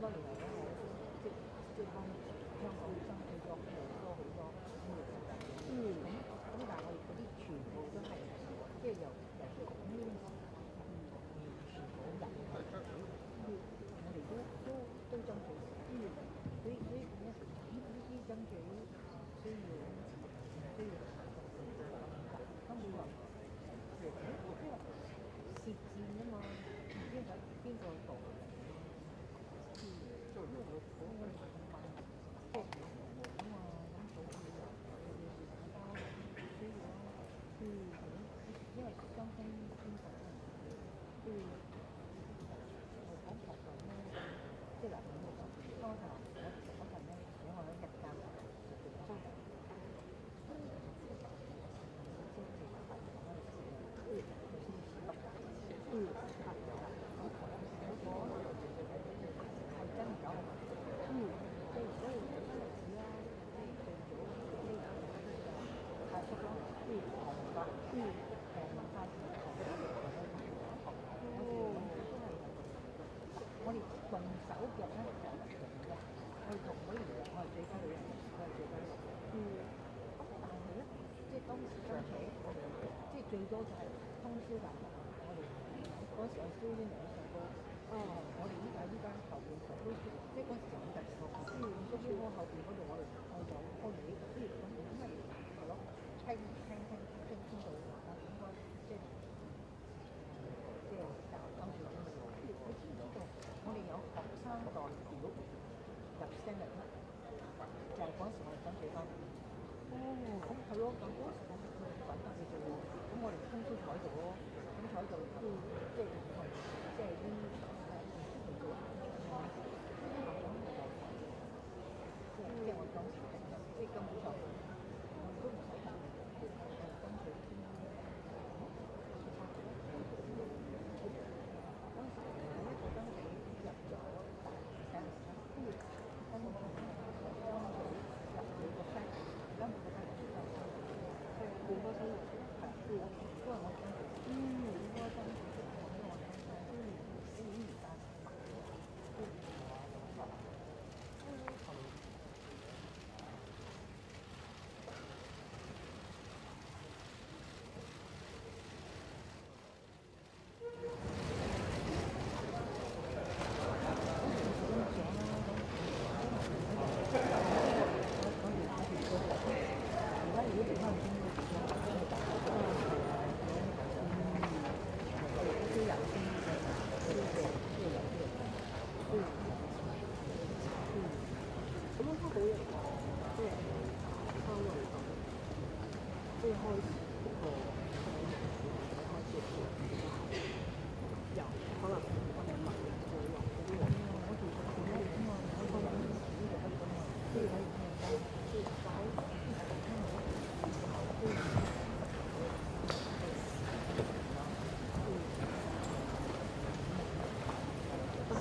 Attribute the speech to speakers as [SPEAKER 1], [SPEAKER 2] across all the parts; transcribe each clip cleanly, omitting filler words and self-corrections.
[SPEAKER 1] 多年嚟咧，我即係香港爭取咗好多咁但係我哋嗰啲全部都係即係由講呢啲全部人我哋都爭取，所以呢啲爭取需要根本話舌戰啊嘛，邊個度？最多就係通宵達旦，我哋嗰時我燒煙嚟上高，我哋依家後邊都即係嗰時有特色，燒煙鍋後邊嗰度我哋就開咗呢個，咁因為係咯，聽到啊，應該即係跟住咁樣喎。你知唔知道我哋有學生代表入聲嚟咧？就係嗰時我哋想幾翻。咁係咯，咁嗰時我哋揾得嘅啫喎。咁我哋通宵坐喺度咯，咁坐喺度即係啲即係我當時即係根本上我都唔使學，跟住當時我一個登記入咗大學，跟住入咗個 friend，而家冇個 friend 入咗，半個鐘頭。因為我應該爭取我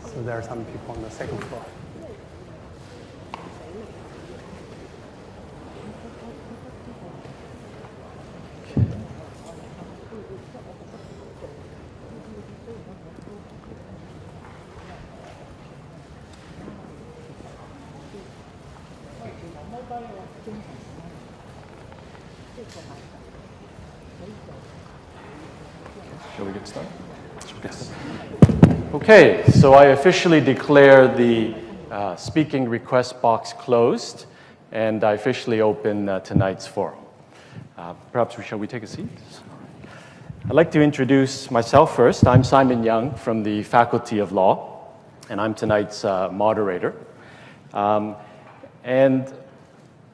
[SPEAKER 2] So there are some people on the second floor.
[SPEAKER 3] Shall we get started? Yes. Okay, so I officially declare the speaking request box closed, and I officially open tonight's forum. Perhaps shall we take a seat? I'd like to introduce myself first. I'm Simon Young from the Faculty of Law, and I'm tonight's moderator. And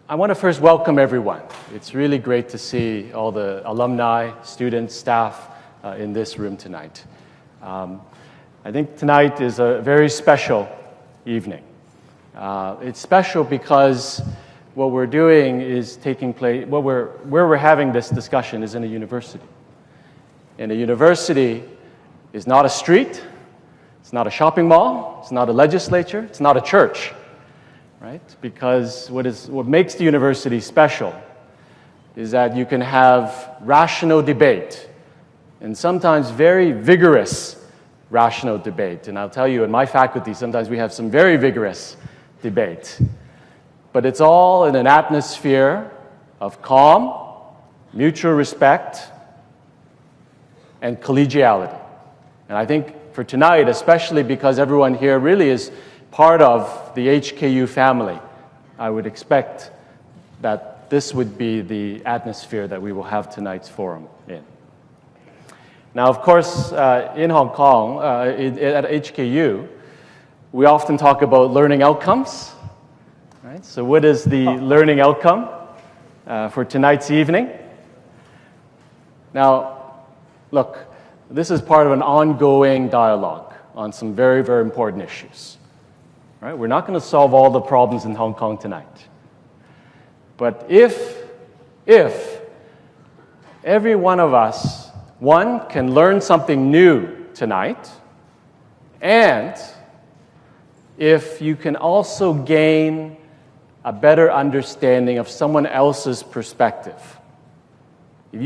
[SPEAKER 3] I want to first welcome everyone. It's really great to see all the alumni, students, staff in this room tonight. I think tonight is a very special evening. It's special because what we're doing is taking place, where we're having this discussion is in a university. And a university is not a street, it's not a shopping mall, it's not a legislature, it's not a church, right? Because what makes the university special is that you can have rational debate and sometimes very vigorous rational debate. And I'll tell you, in my faculty, sometimes we have some very vigorous debate. But it's all in an atmosphere of calm, mutual respect, and collegiality. And I think for tonight, especially because everyone here really is part of the HKU family, I would expect that this would be the atmosphere that we will have tonight's forum in. Now, of course, in Hong Kong, at HKU, we often talk about learning outcomes. Right? So what is the learning outcome for tonight's evening? Now, look, this is part of an ongoing dialogue on some very, very important issues. Right? We're not going to solve all the problems in Hong Kong tonight. But if every one of us, one, can learn something new tonight, and if you can also gain a better understanding of someone else's perspective, if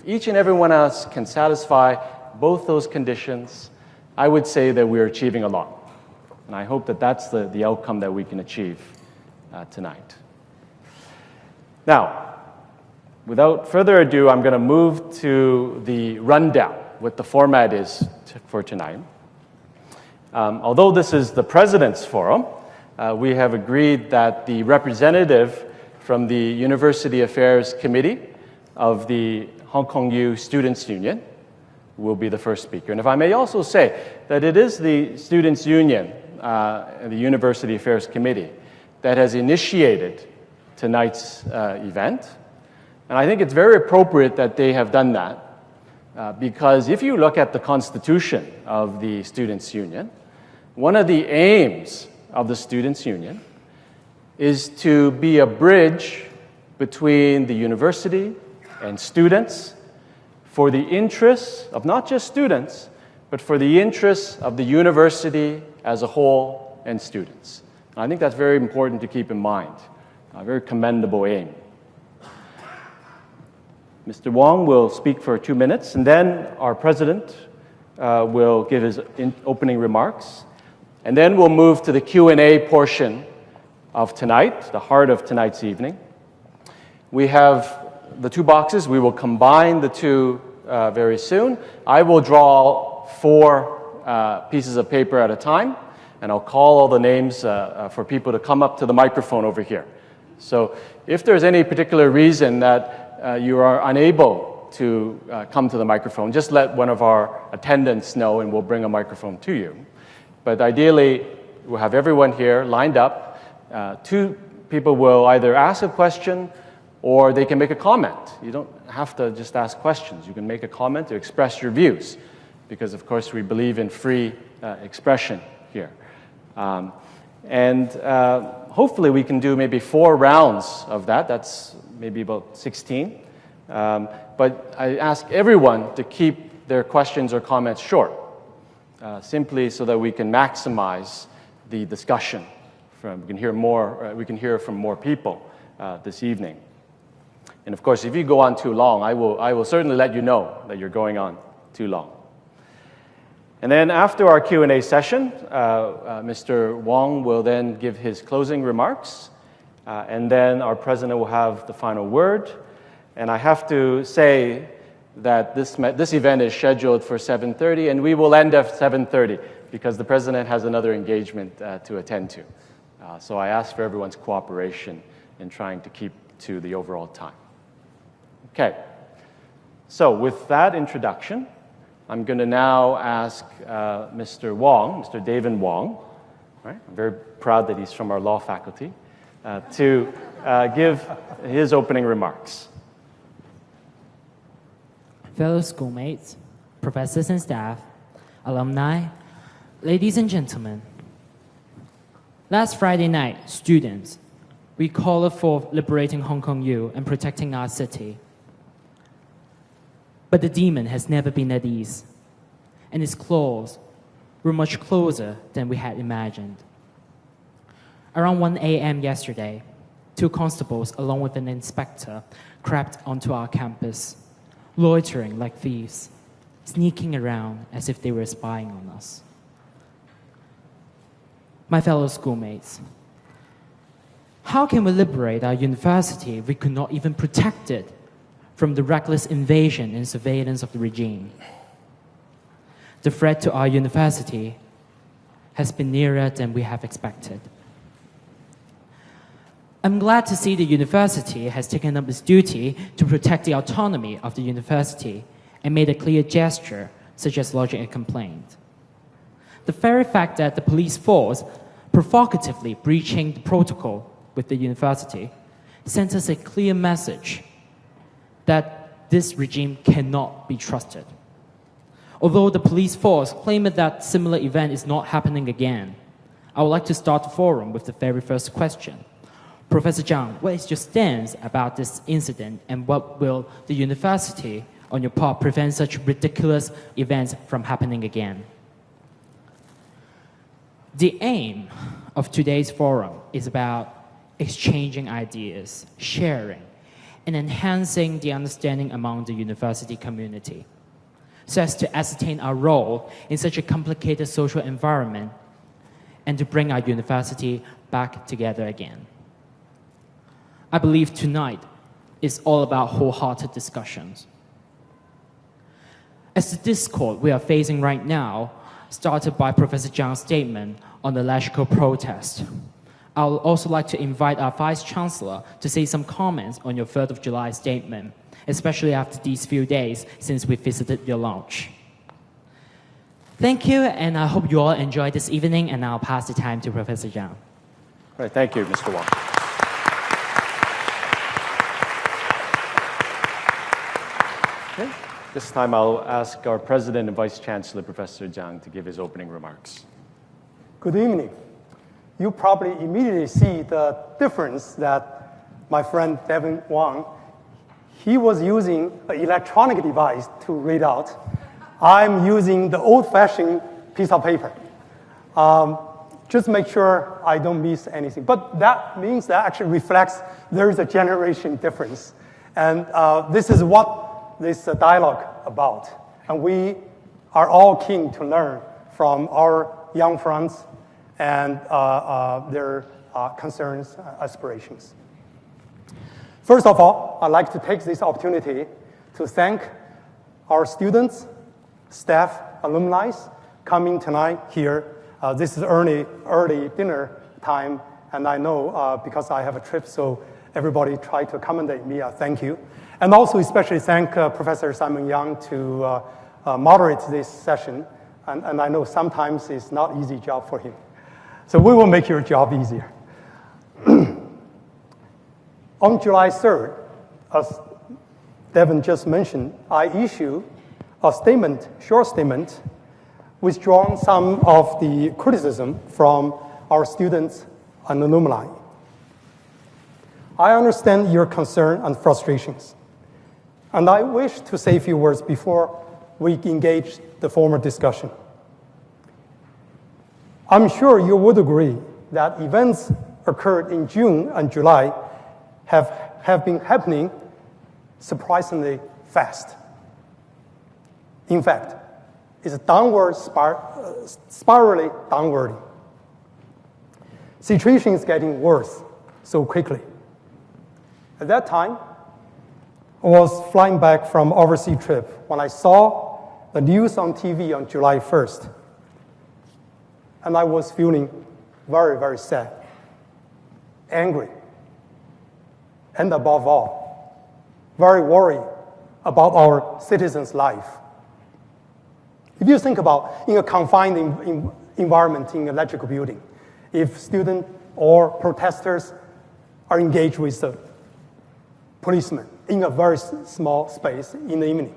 [SPEAKER 3] each and every one of us can satisfy both those conditions, I would say that we're achieving a lot. And I hope that that's the outcome that we can achieve tonight. Now, without further ado, I'm going to move to the rundown, what the format is for tonight. Although this is the President's Forum, we have agreed that the representative from the University Affairs Committee of the Hong Kong U Students' Union will be the first speaker. And if I may also say that it is the Students' Union and the University Affairs Committee that has initiated tonight's event. And I think it's very appropriate that they have done that because if you look at the constitution of the Students' Union, one of the aims of the Students' Union is to be a bridge between the university and students for the interests of not just students, but for the interests of the university as a whole and students. And I think that's very important to keep in mind, a very commendable aim. Mr. Wong will speak for 2 minutes, and then our president will give his opening remarks, and then we'll move to the Q&A portion of tonight, the heart of tonight's evening. We have the two boxes. We will combine the two very soon. I will draw 4 pieces of paper at a time, and I'll call all the names for people to come up to the microphone over here. So if there's any particular reason that you are unable to come to the microphone, just let one of our attendants know and we'll bring a microphone to you. But ideally, we'll have everyone here lined up. 2 people will either ask a question or they can make a comment. You don't have to just ask questions. You can make a comment or express your views because, of course, we believe in free expression here. Hopefully we can do maybe 4 rounds of that. That's maybe about 16. But I ask everyone to keep their questions or comments short, simply so that we can maximize the discussion. We can hear from more people this evening. And of course, if you go on too long, I will certainly let you know that you're going on too long. And then after our Q&A session, Mr. Wong will then give his closing remarks, and then our president will have the final word. And I have to say that this event is scheduled for 7:30, and we will end at 7:30 because the president has another engagement to attend to. So I ask for everyone's cooperation in trying to keep to the overall time. Okay. So with that introduction, I'm going to now ask Mr. Wong, Mr. David Wong, right? I'm very proud that he's from our law faculty, to give his opening remarks.
[SPEAKER 4] Fellow schoolmates, professors and staff, alumni, ladies and gentlemen. Last Friday night, students, we called for liberating Hong Kong U and protecting our city. But the demon has never been at ease, and its claws were much closer than we had imagined. Around 1 a.m. yesterday, 2 constables, along with an inspector, crept onto our campus, loitering like thieves. sneaking around as if they were spying on us. My fellow schoolmates, how can we liberate our university if we could not even protect it from the reckless invasion and surveillance of the regime? The threat to our university has been nearer than we have expected. I'm glad to see the university has taken up its duty to protect the autonomy of the university and made a clear gesture, such as lodging a complaint. The very fact that the police force provocatively breaching the protocol with the university sends us a clear message that this regime cannot be trusted. Although the police force claimed that similar event is not happening again, I would like to start the forum with the very first question. Professor Zhang, what is your stance about this incident, and what will the university, on your part, prevent such ridiculous events from happening again? The aim of today's forum is about exchanging ideas, sharing, and enhancing the understanding among the university community, so as to ascertain our role in such a complicated social environment and to bring our university back together again. I believe tonight is all about wholehearted discussions. As the discord we are facing right now started by Professor Zhang's statement on the electrical protest, I would also like to invite our Vice-Chancellor to say some comments on your 3rd of July statement, especially after these few days since we visited your lounge. Thank you, and I hope you all enjoy this evening, and I'll pass the time to Professor Zhang.
[SPEAKER 3] All right, thank you, Mr. Wang. Okay. This time I'll ask our President and Vice Chancellor, Professor Zhang, to give his opening remarks.
[SPEAKER 2] Good evening. You probably immediately see the difference that my friend Devin Wang, he was using an electronic device to read out. I'm using the old-fashioned piece of paper. Just make sure I don't miss anything. But that means that actually reflects there is a generation difference. And this is what this dialogue about. And we are all keen to learn from our young friends and their concerns, aspirations. First of all, I'd like to take this opportunity to thank our students, staff, alumni coming tonight here. This is early dinner time, and I know because I have a trip, so everybody try to accommodate me. Thank you. And also especially thank Professor Simon Yang to moderate this session. And I know sometimes it's not an easy job for him. So we will make your job easier. On July 3rd, as Devin just mentioned, I issued a statement, short statement, withdrawing some of the criticism from our students and alumni. I understand your concern and frustrations, and I wish to say a few words before we engage the formal discussion. I'm sure you would agree that events occurred in June and July have been happening surprisingly fast. In fact, it's downward spirally downward. Situation is getting worse so quickly. At that time, I was flying back from overseas trip when I saw the news on TV on July 1st. And I was feeling very, very sad, angry, and above all, very worried about our citizens' life. If you think about in a confined environment in an electrical building, if students or protesters are engaged with the policemen in a very small space in the evening,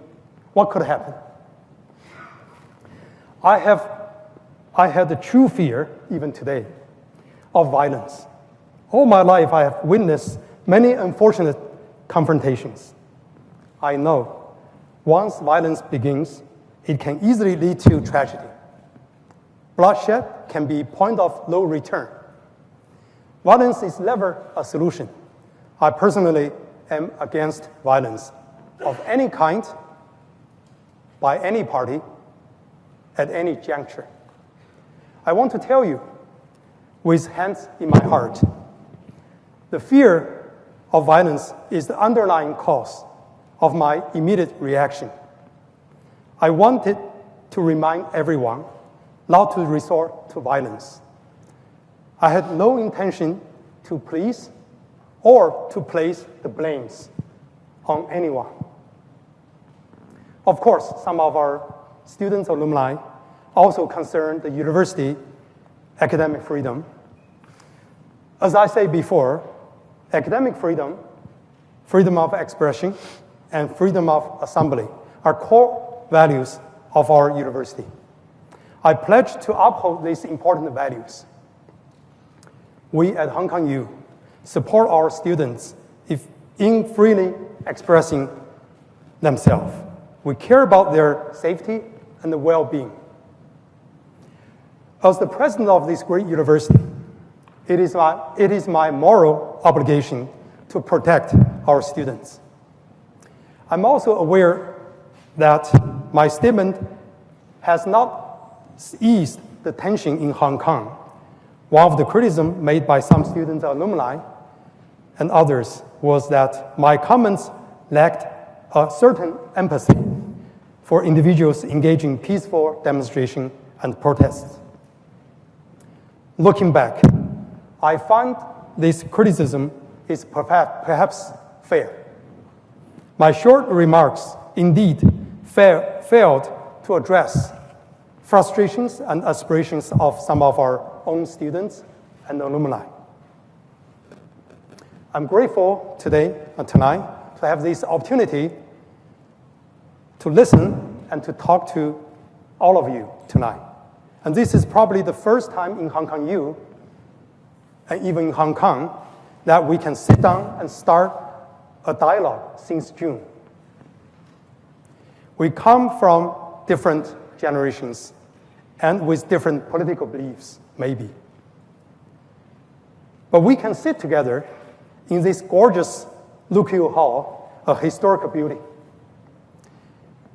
[SPEAKER 2] what could happen? I had the true fear, even today, of violence. All my life, I have witnessed many unfortunate confrontations. I know once violence begins, it can easily lead to tragedy. Bloodshed can be point of no return. Violence is never a solution. I personally am against violence of any kind, by any party at any juncture. I want to tell you, with hands in my heart, the fear of violence is the underlying cause of my immediate reaction. I wanted to remind everyone not to resort to violence. I had no intention to please or to place the blames on anyone. Of course, some of our students, alumni, also concern the university academic freedom. As I said before, academic freedom, freedom of expression, and freedom of assembly are core values of our university. I pledge to uphold these important values. We at Hong Kong U support our students in freely expressing themselves. We care about their safety and the well-being. As the president of this great university, it is my moral obligation to protect our students. I'm also aware that my statement has not eased the tension in Hong Kong. One of the criticisms made by some students, alumni, and others was that my comments lacked a certain empathy for individuals engaging in peaceful demonstration and protests. Looking back, I find this criticism is perhaps fair. My short remarks indeed failed to address frustrations and aspirations of some of our own students and alumni. I'm grateful today and tonight to have this opportunity to listen and to talk to all of you tonight. And this is probably the first time in Hong Kong U, and even in Hong Kong, that we can sit down and start a dialogue since June. We come from different generations and with different political beliefs, maybe. But we can sit together in this gorgeous Luke Yu Hall, a historical building.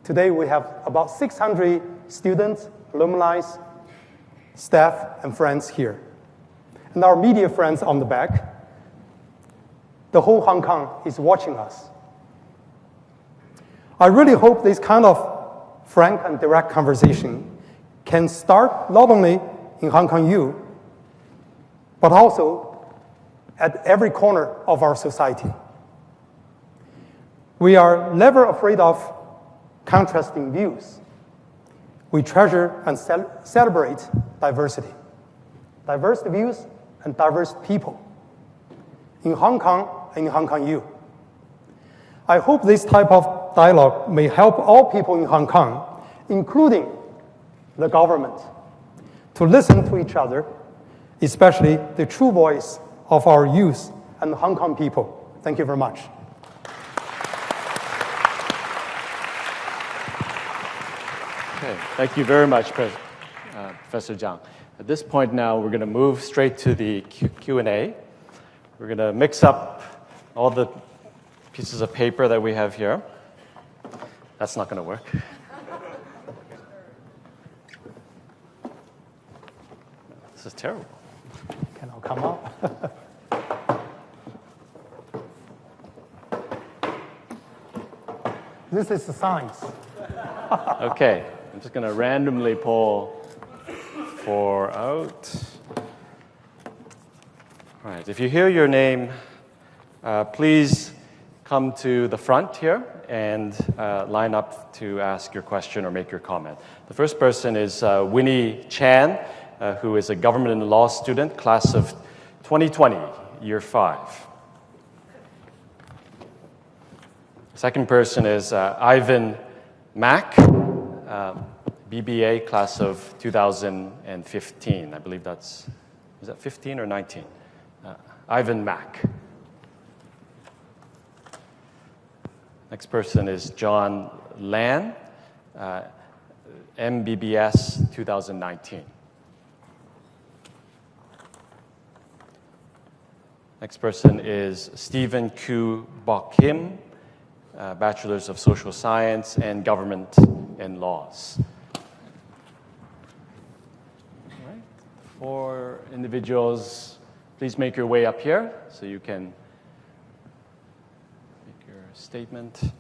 [SPEAKER 2] Today we have about 600 students, alumni, staff, and friends here. And our media friends on the back. The whole Hong Kong is watching us. I really hope this kind of frank and direct conversation can start not only in Hong Kong U, but also at every corner of our society. We are never afraid of contrasting views. We treasure and celebrate diversity, diverse views and diverse people in Hong Kong and in Hong Kong U. I hope this type of dialogue may help all people in Hong Kong, including the government, to listen to each other, especially the true voice of our youth and Hong Kong people. Thank you very much.
[SPEAKER 3] Okay, thank you very much, Professor Zhang. At this point now, we're going to move straight to the Q&A. We're going to mix up all the pieces of paper that we have here. That's not going to work. This is terrible.
[SPEAKER 2] Can I come up? This is the science.
[SPEAKER 3] Okay, I'm just going to randomly pull 4 out. All right, if you hear your name, please come to the front here and line up to ask your question or make your comment. The first person is Winnie Chan, who is a government and law student, class of 2020, year 5. Second person is Ivan Mack, BBA, class of 2015. I believe is that 15 or 19? Ivan Mack. Next person is John Lan, MBBS 2019. Next person is Stephen Koo Bok Kim, Bachelor's of Social Science and Government and laws. All right. 4 individuals, please make your way up here so you can make your statement.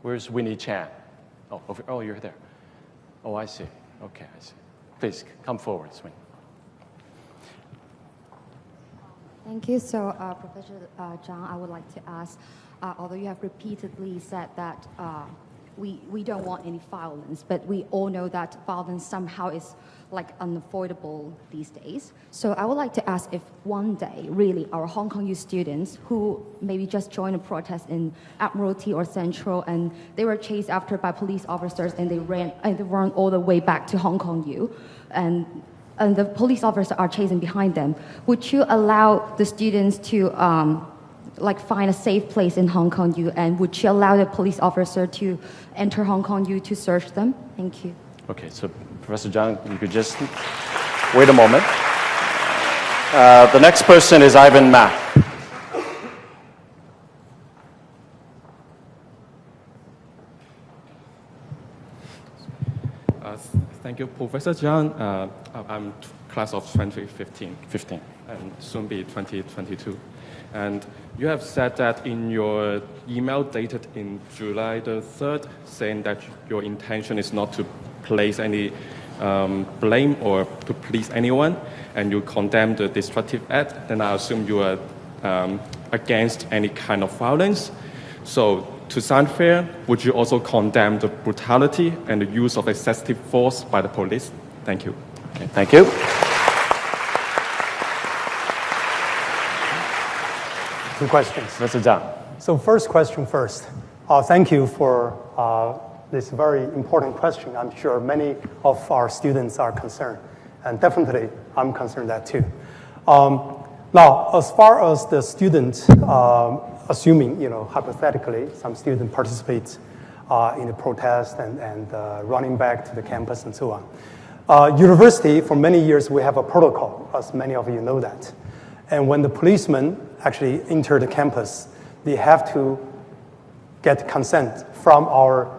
[SPEAKER 3] Where's Winnie Chan? Oh, you're there. Oh, I see. Okay, I see. Please come forward, Swin.
[SPEAKER 5] Thank you. So, Professor Zhang, I would like to ask, although you have repeatedly said that we don't want any violence, but we all know that violence somehow is like unavoidable these days. So I would like to ask if one day, really, our Hong Kong youth students who maybe just joined a protest in Admiralty or Central, and they were chased after by police officers, and they ran all the way back to Hong Kong U, and the police officers are chasing behind them. Would you allow the students to find a safe place in Hong Kong U, and would you allow the police officer to enter Hong Kong U to search them? Thank you.
[SPEAKER 3] Okay, so Professor Zhang, you could just wait a moment. The next person is Ivan Mack.
[SPEAKER 6] Thank you, Professor Zhang. I'm class of 2015.
[SPEAKER 3] 15.
[SPEAKER 6] And soon be 2022. And you have said that in your email dated in July the 3rd, saying that your intention is not to place any blame or to please anyone, and you condemn the destructive act, then I assume you are against any kind of violence. So, to sound fair, would you also condemn the brutality and the use of excessive force by the police? Thank you.
[SPEAKER 3] Okay, thank you.
[SPEAKER 2] Two questions.
[SPEAKER 3] Professor Zhang.
[SPEAKER 2] So first question first. Thank you for this very important question. I'm sure many of our students are concerned, and definitely I'm concerned that too. Now, as far as the student, assuming, hypothetically, some student participates in the protest and running back to the campus and so on. University, for many years, we have a protocol, as many of you know that. And when the policemen actually enter the campus, they have to get consent from our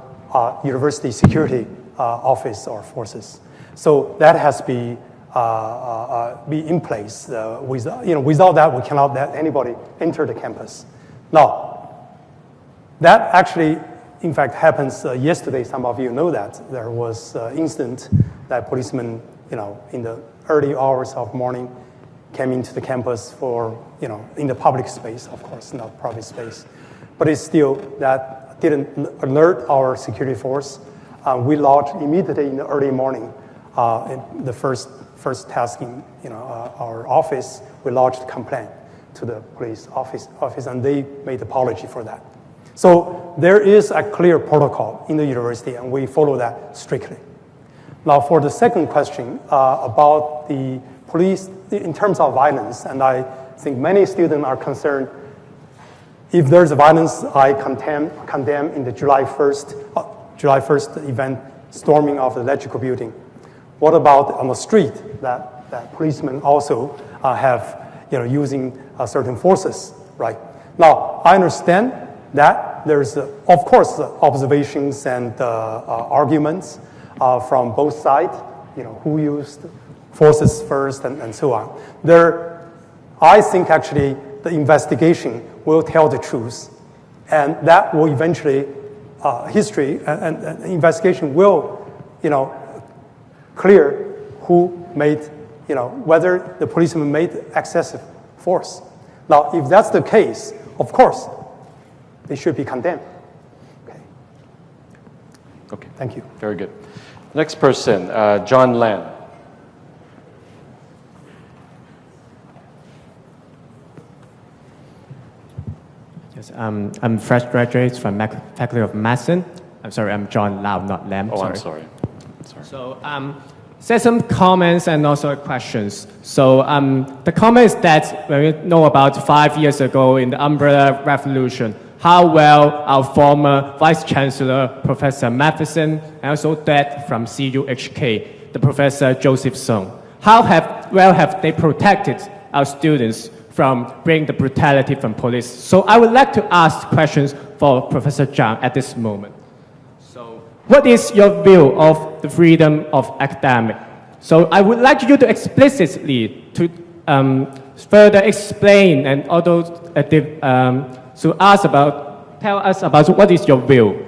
[SPEAKER 2] university security office or forces. So that has to be in place. Without that, we cannot let anybody enter the campus. Now, that actually, in fact, happens yesterday. Some of you know that there was an incident that policemen, in the early hours of morning, came into the campus for, in the public space, of course, not private space. But it's still, that didn't alert our security force. We lodged immediately in the early morning, in the first task in our office, we lodged a complaint to the police office, and they made apology for that. So there is a clear protocol in the university, and we follow that strictly. Now, for the second question about the police, in terms of violence, and I think many students are concerned, if there's violence, I condemn in the July 1st event, storming of the electrical building. What about on the street, that policemen also have, using certain forces, right? Now, I understand that there's, of course, observations and arguments from both sides, who used forces first and so on. I think actually the investigation will tell the truth, and that will eventually, history and investigation will, clear who made, whether the policeman made excessive force. Now, if that's the case, of course, they should be condemned. Okay. Thank you.
[SPEAKER 3] Very good. Next person, John Len.
[SPEAKER 7] Yes, I'm fresh graduate from Faculty of Medicine. I'm sorry, I'm John Lau, not Lam.
[SPEAKER 3] Oh, I'm sorry.
[SPEAKER 7] So, say some comments and also questions. So, the comment is that when we know about 5 years ago in the Umbrella Revolution, how well our former Vice Chancellor, Professor Matheson, and also that from CUHK, the Professor Joseph Song, how well have they protected our students from bringing the brutality from police? So I would like to ask questions for Professor Zhang at this moment. So what is your view of the freedom of academic? So I would like you to explicitly to further explain and also to tell us about what is your view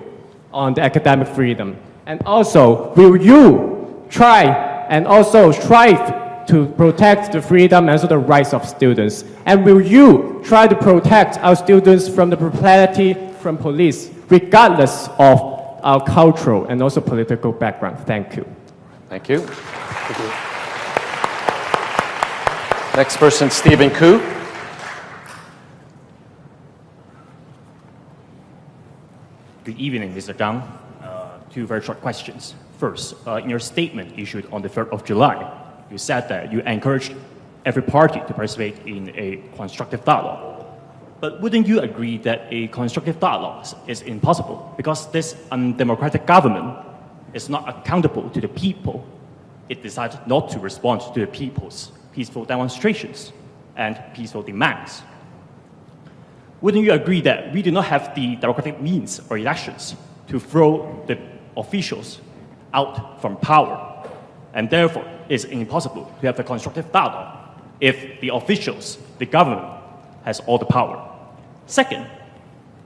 [SPEAKER 7] on the academic freedom. And also, will you try and also strive to protect the freedom and also the rights of students? And will you try to protect our students from the brutality from police, regardless of our cultural and also political background? Thank you.
[SPEAKER 3] Thank you. Thank you. Next person, Stephen Koo.
[SPEAKER 8] Good evening, Mr. Zhang. Two very short questions. First, in your statement issued on the 3rd of July, you said that you encouraged every party to participate in a constructive dialogue. But wouldn't you agree that a constructive dialogue is impossible because this undemocratic government is not accountable to the people? It decided not to respond to the people's peaceful demonstrations and peaceful demands. Wouldn't you agree that we do not have the democratic means or elections to throw the officials out from power, and therefore it's impossible to have a constructive dialogue if the officials, the government, has all the power? Second,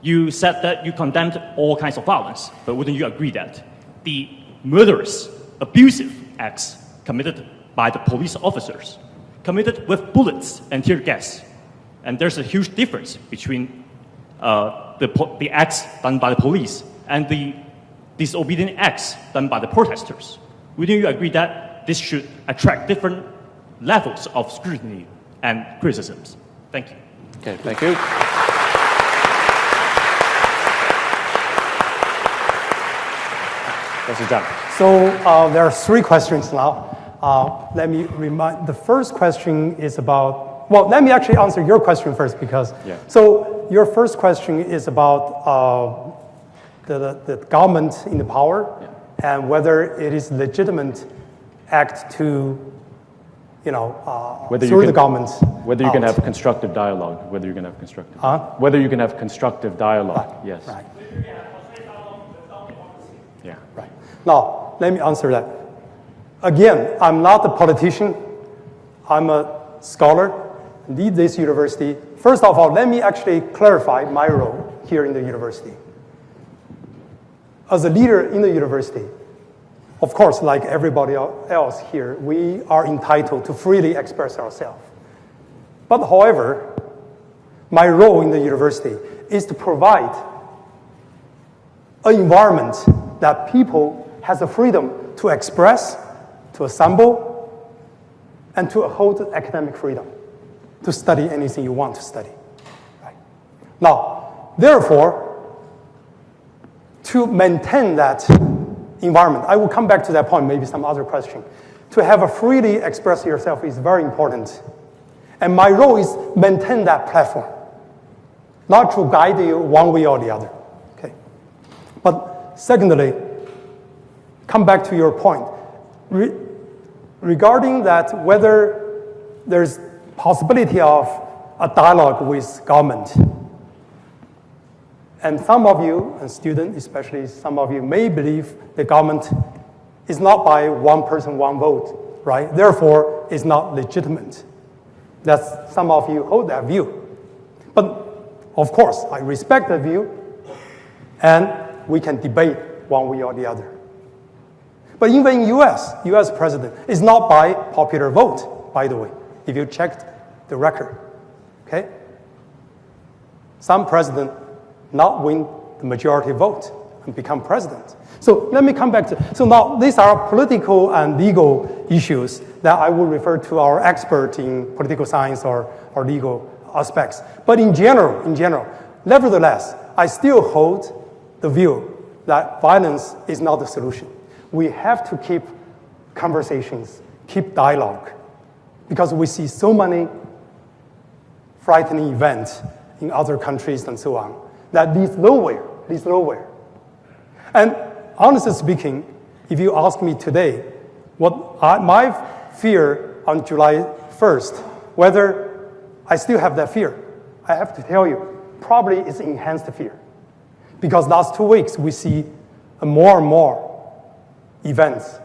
[SPEAKER 8] you said that you condemned all kinds of violence, but wouldn't you agree that the murderous, abusive acts committed by the police officers, committed with bullets and tear gas, and there's a huge difference between the acts done by the police and the disobedient acts done by the protesters? Wouldn't you agree that this should attract different levels of scrutiny and criticisms? Thank you.
[SPEAKER 3] Okay, thank you. Mr. Zhang.
[SPEAKER 2] So there are three questions now. Let me remind, the first question is about, well, let me actually answer your question first because, so your first question is about the government in the power and whether it is legitimate act to, you know, through the government.
[SPEAKER 3] Whether you can have constructive dialogue, whether you can have constructive whether you can have constructive dialogue, yes.
[SPEAKER 2] Right.
[SPEAKER 3] Yeah.
[SPEAKER 2] Right. Now, let me answer that. Again, I'm not a politician. I'm a scholar, lead this university. First of all, let me actually clarify my role here in the university. As a leader in the university, of course, like everybody else here, we are entitled to freely express ourselves. But however, my role in the university is to provide an environment that people has the freedom to express, to assemble, and to hold academic freedom, to study anything you want to study. Right? Now, therefore, to maintain that environment, I will come back to that point, maybe some other question. To have a freely express yourself is very important. And my role is maintain that platform, not to guide you one way or the other. Okay? But secondly, come back to your point. Regarding that, whether there's possibility of a dialogue with government, and some of you, and students especially, some of you may believe the government is not by one person, one vote, right? Therefore, it's not legitimate. That's, some of you hold that view. But of course, I respect the view, and we can debate one way or the other. But even in US president is not by popular vote, by the way, if you checked the record, okay? Some president not win the majority vote and become president. So let me come back to, so now these are political and legal issues that I will refer to our expert in political science or legal aspects. But in general, nevertheless, I still hold the view that violence is not the solution. We have to keep conversations, keep dialogue, because we see so many frightening events in other countries and so on that leads nowhere. And honestly speaking, if you ask me today, my fear on July 1st, whether I still have that fear, I have to tell you, probably it's enhanced fear. Because last 2 weeks, we see more and more events.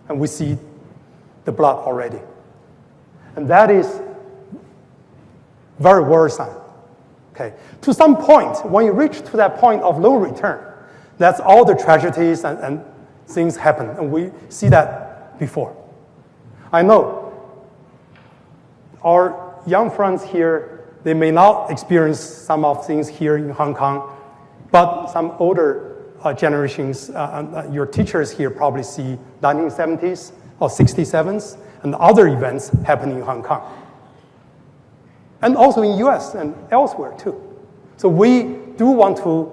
[SPEAKER 2] And we see the blood already. And that is very worrisome. Okay. To some point, when you reach to that point of low return, that's all the tragedies and things happen. And we see that before. I know our young friends here, they may not experience some of things here in Hong Kong, but some older generations, your teachers here probably see 1970s or 67s and other events happening in Hong Kong. And also in US and elsewhere too. So we do want to,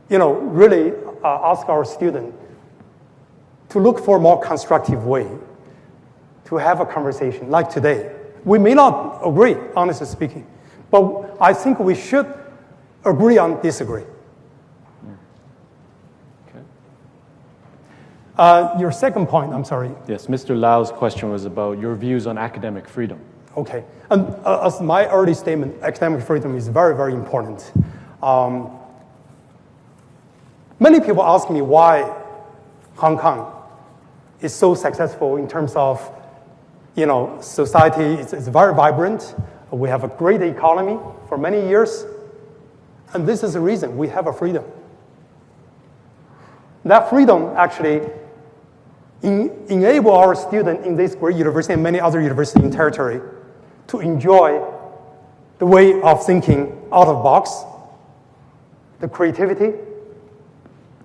[SPEAKER 2] really ask our students to look for a more constructive way to have a conversation like today. We may not agree, honestly speaking, but I think we should agree on disagree.
[SPEAKER 3] Okay.
[SPEAKER 2] Your second point, I'm sorry.
[SPEAKER 3] Yes, Mr. Lau's question was about your views on academic freedom.
[SPEAKER 2] Okay, and as my early statement, academic freedom is very, very important. Many people ask me why Hong Kong is so successful in terms of, society. It's very vibrant. We have a great economy for many years, and this is the reason we have a freedom. That freedom actually enable our students in this great university and many other universities in territory to enjoy the way of thinking out of the box, the creativity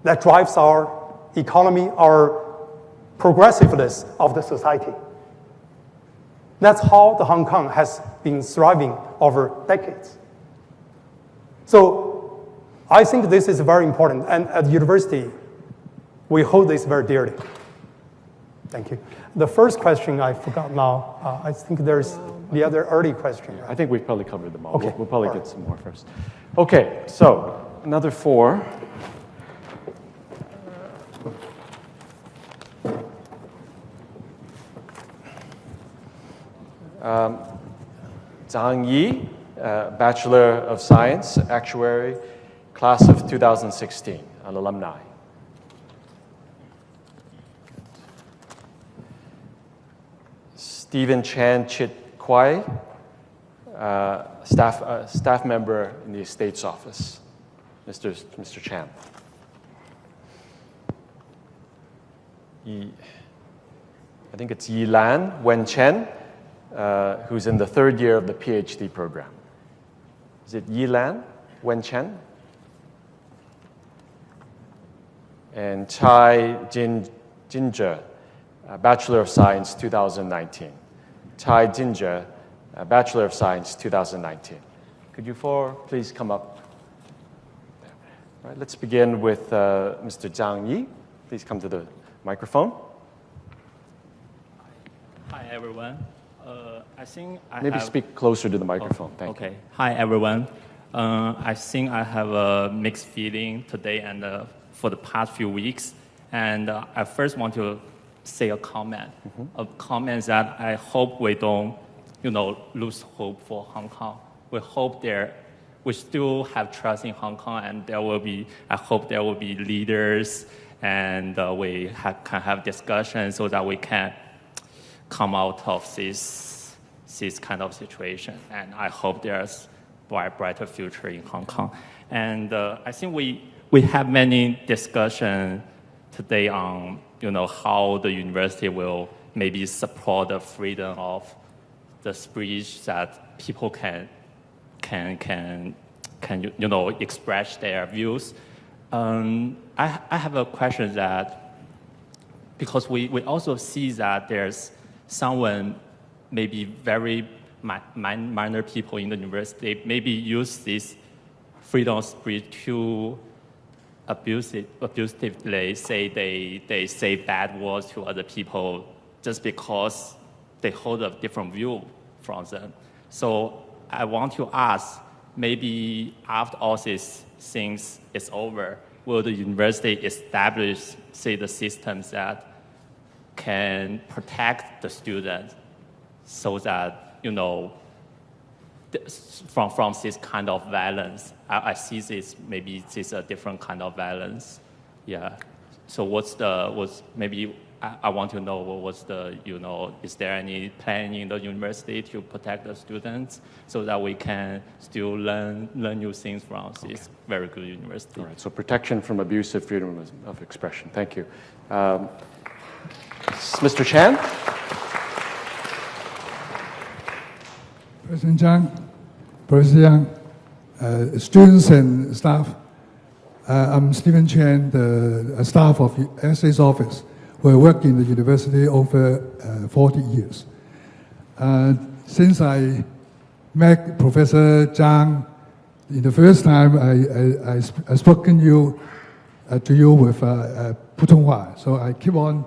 [SPEAKER 2] that drives our economy, our progressiveness of the society. That's how the Hong Kong has been thriving over decades. So I think this is very important, and at the university, we hold this very dearly. Thank you. The first question I forgot now. I think there's the other early question. Right?
[SPEAKER 3] I think we've probably covered them all.
[SPEAKER 2] Okay.
[SPEAKER 3] We'll probably get some more first. Okay, so another 4. Zhang Yi, Bachelor of Science, Actuary, class of 2016, an alumni. Stephen Chan Chit Kwai, staff member in the Estates Office. Mr. Chan. I think it's Yi Lan Wen Chen, who's in the 3rd year of the PhD program. Is it Yi Lan Wen Chen? And Chai Jinja, Bachelor of Science 2019. Chai Jinja, Bachelor of Science 2019. Could you 4 please come up? All right, let's begin with Mr. Zhang Yi. Please come to the microphone.
[SPEAKER 9] Hi, everyone. I think I
[SPEAKER 3] Maybe
[SPEAKER 9] have...
[SPEAKER 3] speak closer to the microphone. Thank you.
[SPEAKER 9] Okay. Hi, everyone. I think I have a mixed feeling today and for the past few weeks. And I first want to say a comment. A comment that I hope we don't, lose hope for Hong Kong. We hope we still have trust in Hong Kong, and I hope there will be leaders, and we can have discussions so that we can come out of this kind of situation. And I hope there's a brighter future in Hong Kong. And I think we have many discussions today on how the university will maybe support the freedom of the speech, that people can express their views. I have a question that, because we also see that there's someone, maybe very minor people in the university, maybe use this freedom of speech to abusively say they say bad words to other people just because they hold a different view from them. So I want to ask, maybe after all these things is over, will the university establish, say, the systems that can protect the students so that, from this kind of violence? I see this, maybe this is a different kind of violence. Yeah. So maybe I want to know what's the, is there any plan in the university to protect the students so that we can still learn new things from this very good university?
[SPEAKER 3] All right, so protection from abuse of freedom of expression. Thank you. Mr. Chan?
[SPEAKER 10] President Zhang, Professor Yang, students and staff, I'm Stephen Chan, the staff of the Essays Office, who have worked in the university over 40 years. Since I met Professor Zhang, in the first time I spoken to you with Putonghua, so I keep on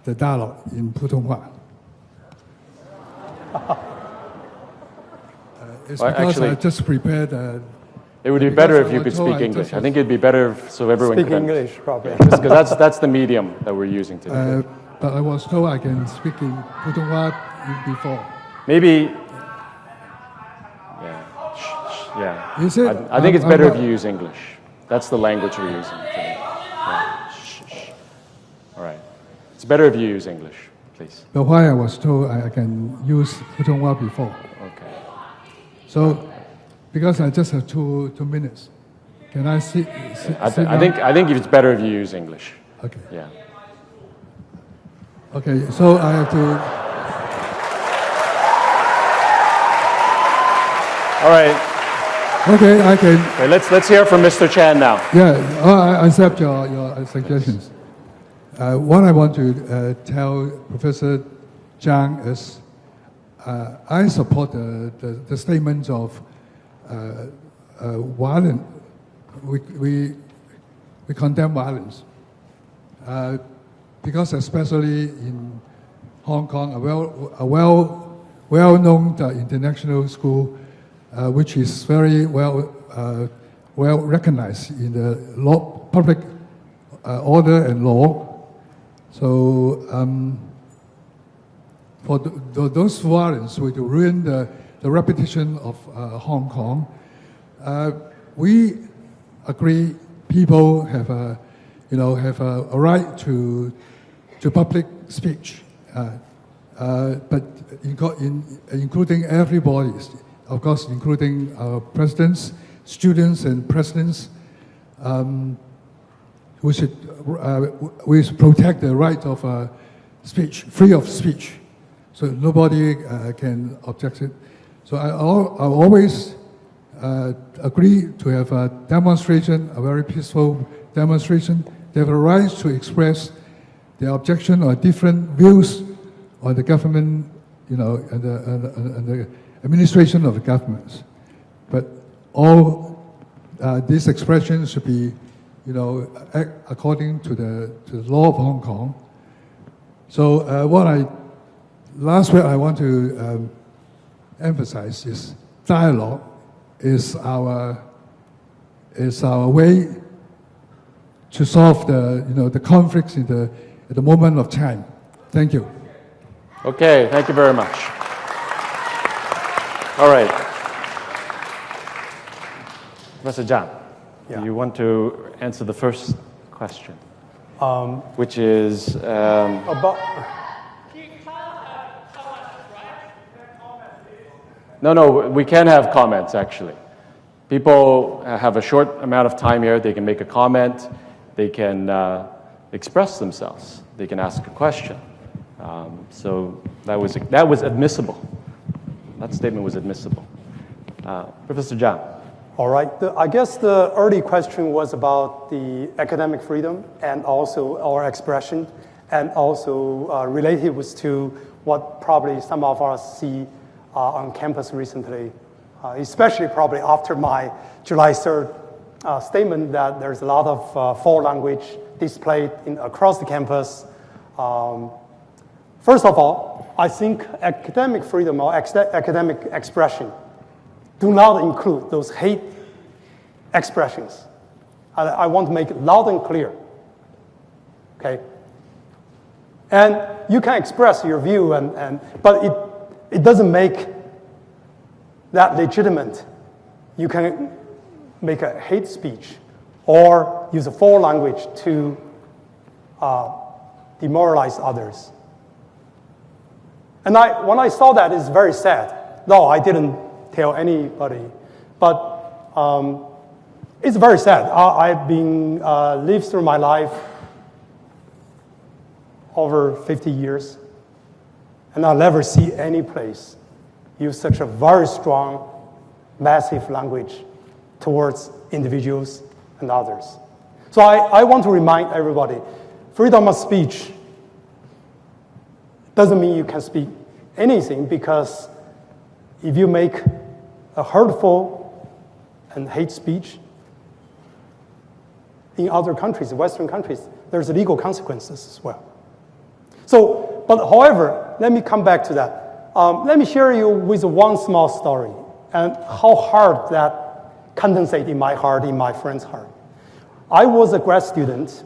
[SPEAKER 10] the dialogue in Putonghua. It's because
[SPEAKER 3] actually,
[SPEAKER 10] I just prepared.
[SPEAKER 3] It would be better if you could speak English. I think it'd be better so everyone
[SPEAKER 2] Speak
[SPEAKER 3] could
[SPEAKER 2] English, probably.
[SPEAKER 3] because that's the medium that we're using today.
[SPEAKER 10] But I was told I can speak in Putonghua before.
[SPEAKER 3] Maybe. Yeah.
[SPEAKER 10] Is it?
[SPEAKER 3] I think it's better if you use English. That's the language we're using today. Yeah. All right. It's better if you use English, please.
[SPEAKER 10] But why I was told I can use Putonghua before.
[SPEAKER 3] Okay.
[SPEAKER 10] So, because I just have two minutes, can I sit
[SPEAKER 3] I think it's better if you use English.
[SPEAKER 10] Okay.
[SPEAKER 3] Yeah.
[SPEAKER 10] Okay, so I have to.
[SPEAKER 3] All right.
[SPEAKER 10] Okay, I can.
[SPEAKER 3] Okay, let's hear from Mr. Chan now.
[SPEAKER 10] Yeah, I accept your suggestions. What I want to tell Professor Zhang is I support the statements of violence. We condemn violence because especially in Hong Kong, a well-known international school, which is very well recognized in the public order and law. So for those violence would ruin the reputation of Hong Kong. We agree people have a right to public speech, but including everybody, of course, including presidents, students, and presidents. We should protect the right of speech, free of speech, so nobody can object it. So I always agree to have a demonstration, a very peaceful demonstration. They have a right to express their objection or different views on the government, and the administration of the governments. But all these expressions should be, according to the law of Hong Kong. So last word I want to emphasize is dialogue is our way to solve the conflicts at the moment of time. Thank you.
[SPEAKER 3] Okay, thank you very much. All right. Professor Zhang,
[SPEAKER 2] Yeah.
[SPEAKER 3] you want to answer the first question, which is
[SPEAKER 2] About
[SPEAKER 3] No, we can have comments, actually. People have a short amount of time here. They can make a comment. They can express themselves. They can ask a question. So that was admissible. That statement was admissible. Professor Zhang.
[SPEAKER 2] All right. I guess the early question was about the academic freedom and also our expression, and also related to what probably some of us see on campus recently, especially probably after my July 3rd statement that there's a lot of foreign language displayed across the campus. First of all, I think academic freedom or academic expression do not include those hate expressions. I want to make it loud and clear. Okay? And you can express your view, but it doesn't make that legitimate. You can make a hate speech or use a foreign language to demoralize others. And when I saw that, it's very sad. No, I didn't tell anybody, but it's very sad. I've been lived through my life over 50 years, and I never see any place use such a very strong, massive language towards individuals and others. So I want to remind everybody, freedom of speech doesn't mean you can speak anything, because if you make a hurtful and hate speech in other countries, Western countries, there's legal consequences as well. So, but however, let me come back to that. Let me share you with one small story and how hard that condensated in my heart, in my friend's heart. I was a grad student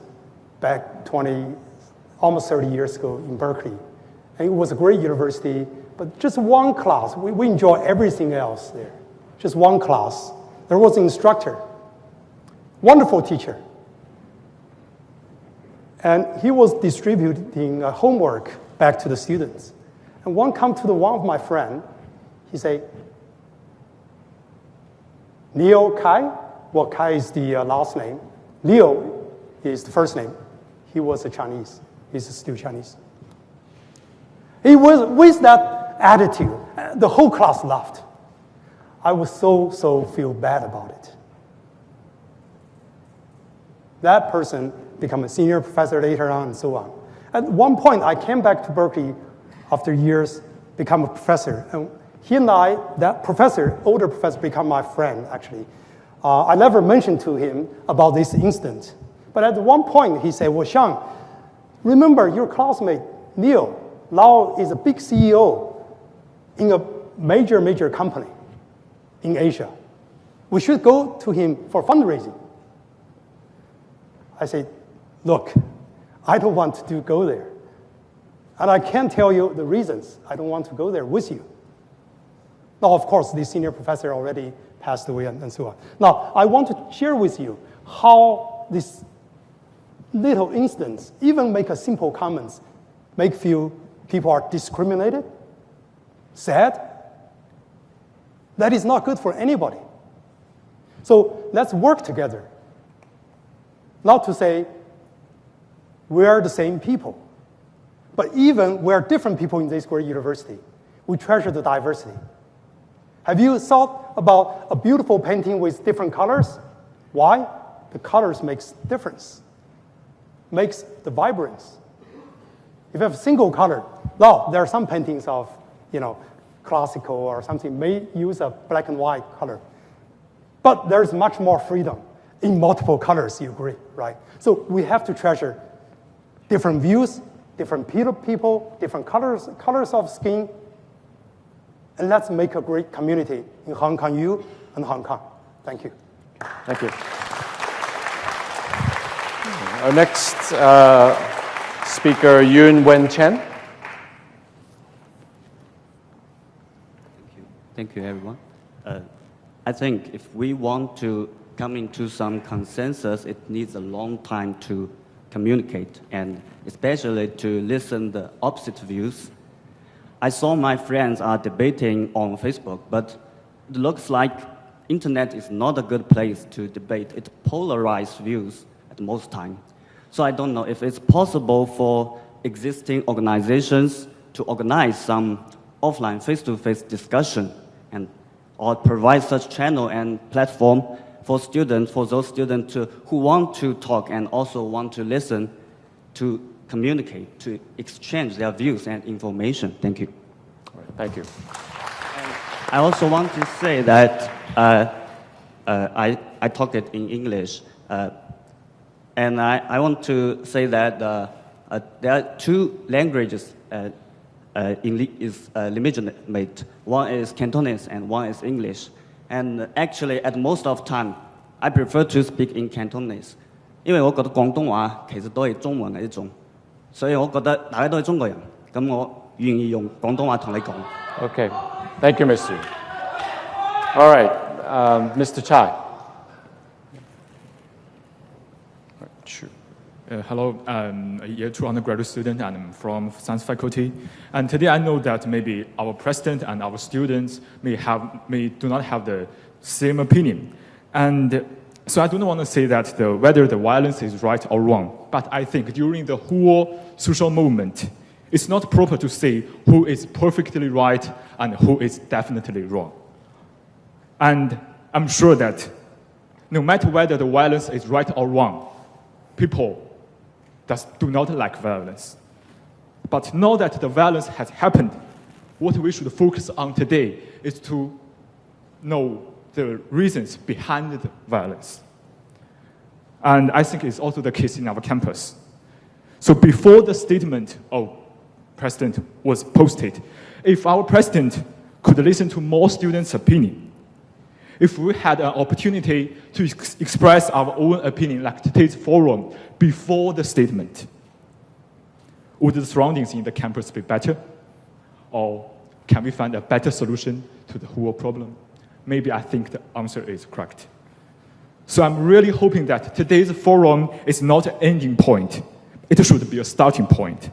[SPEAKER 2] back almost 30 years ago in Berkeley. And it was a great university, but just one class. We enjoy everything else there. Just one class. There was an instructor, wonderful teacher. And he was distributing homework back to the students. And one of my friend, he said, Leo Kai, well, Kai is the last name. Leo is the first name. He was a Chinese. He's still Chinese. He was with that attitude. The whole class laughed. I was so feel bad about it. That person became a senior professor later on and so on. At one point, I came back to Berkeley after years, become a professor. And he and I, that professor, older professor, become my friend, actually. I never mentioned to him about this incident. But at one point, he said, well, Xiang, remember your classmate, Neil, now is a big CEO in a major company in Asia. We should go to him for fundraising. I said, look, I don't want to go there. And I can't tell you the reasons I don't want to go there with you. Now, of course, the senior professor already passed away and so on. Now, I want to share with you how this little instance, even make a simple comments, make feel people are discriminated, sad. That is not good for anybody. So let's work together. Not to say we are the same people, but even we are different people in this great university. We treasure the diversity. Have you thought about a beautiful painting with different colors? Why? The colors makes difference, makes the vibrance. If you have a single color, now there are some paintings of, classical or something may use a black and white color, but there's much more freedom in multiple colors. You agree, right? So we have to treasure different views, different people, different colors of skin, and let's make a great community in Hong Kong U and Hong Kong. Thank you.
[SPEAKER 3] Thank you. Our next speaker, Yun Wen Chen.
[SPEAKER 11] Thank you, everyone. I think if we want to come into some consensus, it needs a long time to communicate, and especially to listen the opposite views. I saw my friends are debating on Facebook, but it looks like internet is not a good place to debate. It polarizes views at most time. So I don't know if it's possible for existing organizations to organize some offline face-to-face discussion or provide such channel and platform for students, for those students who want to talk and also want to listen, to communicate, to exchange their views and information. Thank you.
[SPEAKER 3] All right, thank you.
[SPEAKER 11] And I also want to say that I talked it in English, and I want to say that there are two languages legitimate. One is Cantonese and one is English. And actually, at most of time, I prefer to speak in Cantonese. 因為我覺得廣東話其實都係中文嘅一種，所以我覺得大家都係中國人，咁我願意用廣東話同你講。
[SPEAKER 3] Okay, thank you, Mr. All right, Mr. Chai.
[SPEAKER 12] Hello, I'm a year 2 undergraduate student and I'm from science faculty. And today I know that maybe our president and our students may do not have the same opinion. And so I do not want to say that whether the violence is right or wrong, but I think during the whole social movement, it's not proper to say who is perfectly right and who is definitely wrong. And I'm sure that no matter whether the violence is right or wrong, people do not like violence. But now that the violence has happened, what we should focus on today is to know the reasons behind the violence. And I think it's also the case in our campus. So before the statement of president was posted, if our president could listen to more students' opinion, if we had an opportunity to express our own opinion like today's forum before the statement, would the surroundings in the campus be better? Or can we find a better solution to the whole problem? Maybe I think the answer is correct. So I'm really hoping that today's forum is not an ending point. It should be a starting point.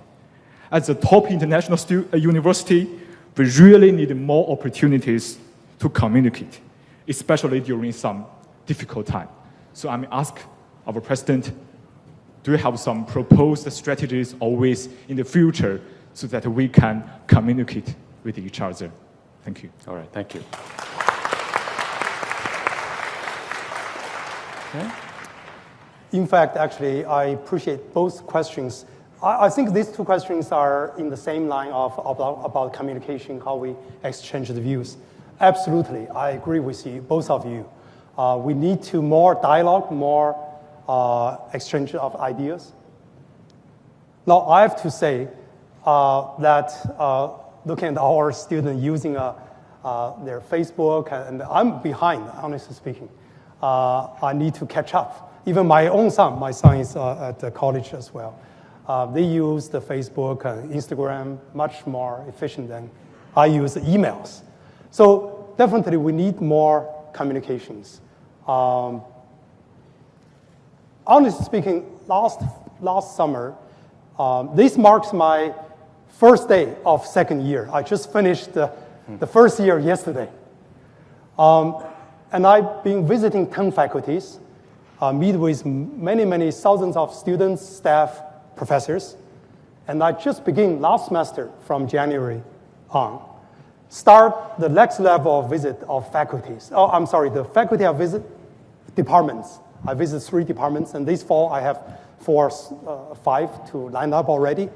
[SPEAKER 12] As a top international university, we really need more opportunities to communicate, especially during some difficult time. So I'm asking our president, do you have some proposed strategies always in the future so that we can communicate with each other? Thank you.
[SPEAKER 3] All right, thank you. Okay.
[SPEAKER 2] In fact, actually, I appreciate both questions. I think these two questions are in the same line about communication, how we exchange the views. Absolutely, I agree with you, both of you. We need to more dialogue, more exchange of ideas. Now, I have to say that looking at our students using their Facebook, and I'm behind, honestly speaking. I need to catch up. Even my own son, my son is at the college as well. They use the Facebook and Instagram much more efficient than I use emails. So definitely we need more communications. Honestly speaking, last summer, this marks my first day of second year. I just finished the first year yesterday. And I've been visiting 10 faculties, meet with many thousands of students, staff, professors. And I just began last semester from January on. Start the next level of visit of faculties. Oh, I'm sorry, the faculty I visit departments. I visit 3 departments, and this fall I have 5 to line up already.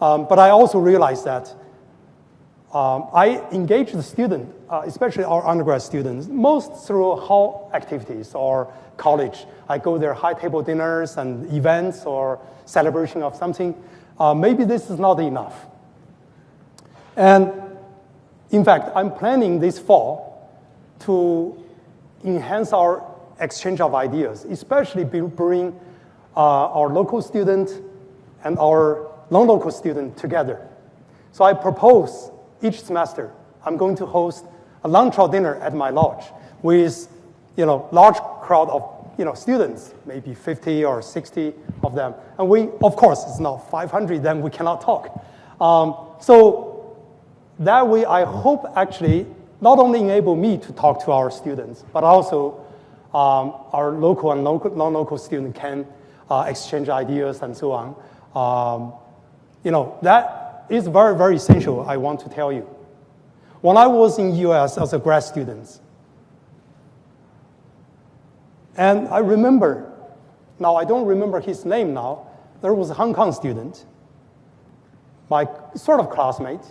[SPEAKER 2] But I also realized that I engage the student, especially our undergrad students, most through hall activities or college. I go there, high table dinners and events or celebration of something. Maybe this is not enough. And in fact, I'm planning this fall to enhance our exchange of ideas, especially bring our local student and our non-local student together. So I propose each semester, I'm going to host a lunch or dinner at my lodge with, large crowd of, students, maybe 50 or 60 of them. And we, of course, it's not 500, then we cannot talk. So that way, I hope actually not only enable me to talk to our students, but also our local and non-local students can exchange ideas and so on. That is very, very essential, I want to tell you. When I was in US as a grad student, and I remember, now I don't remember his name now, there was a Hong Kong student, my sort of classmate,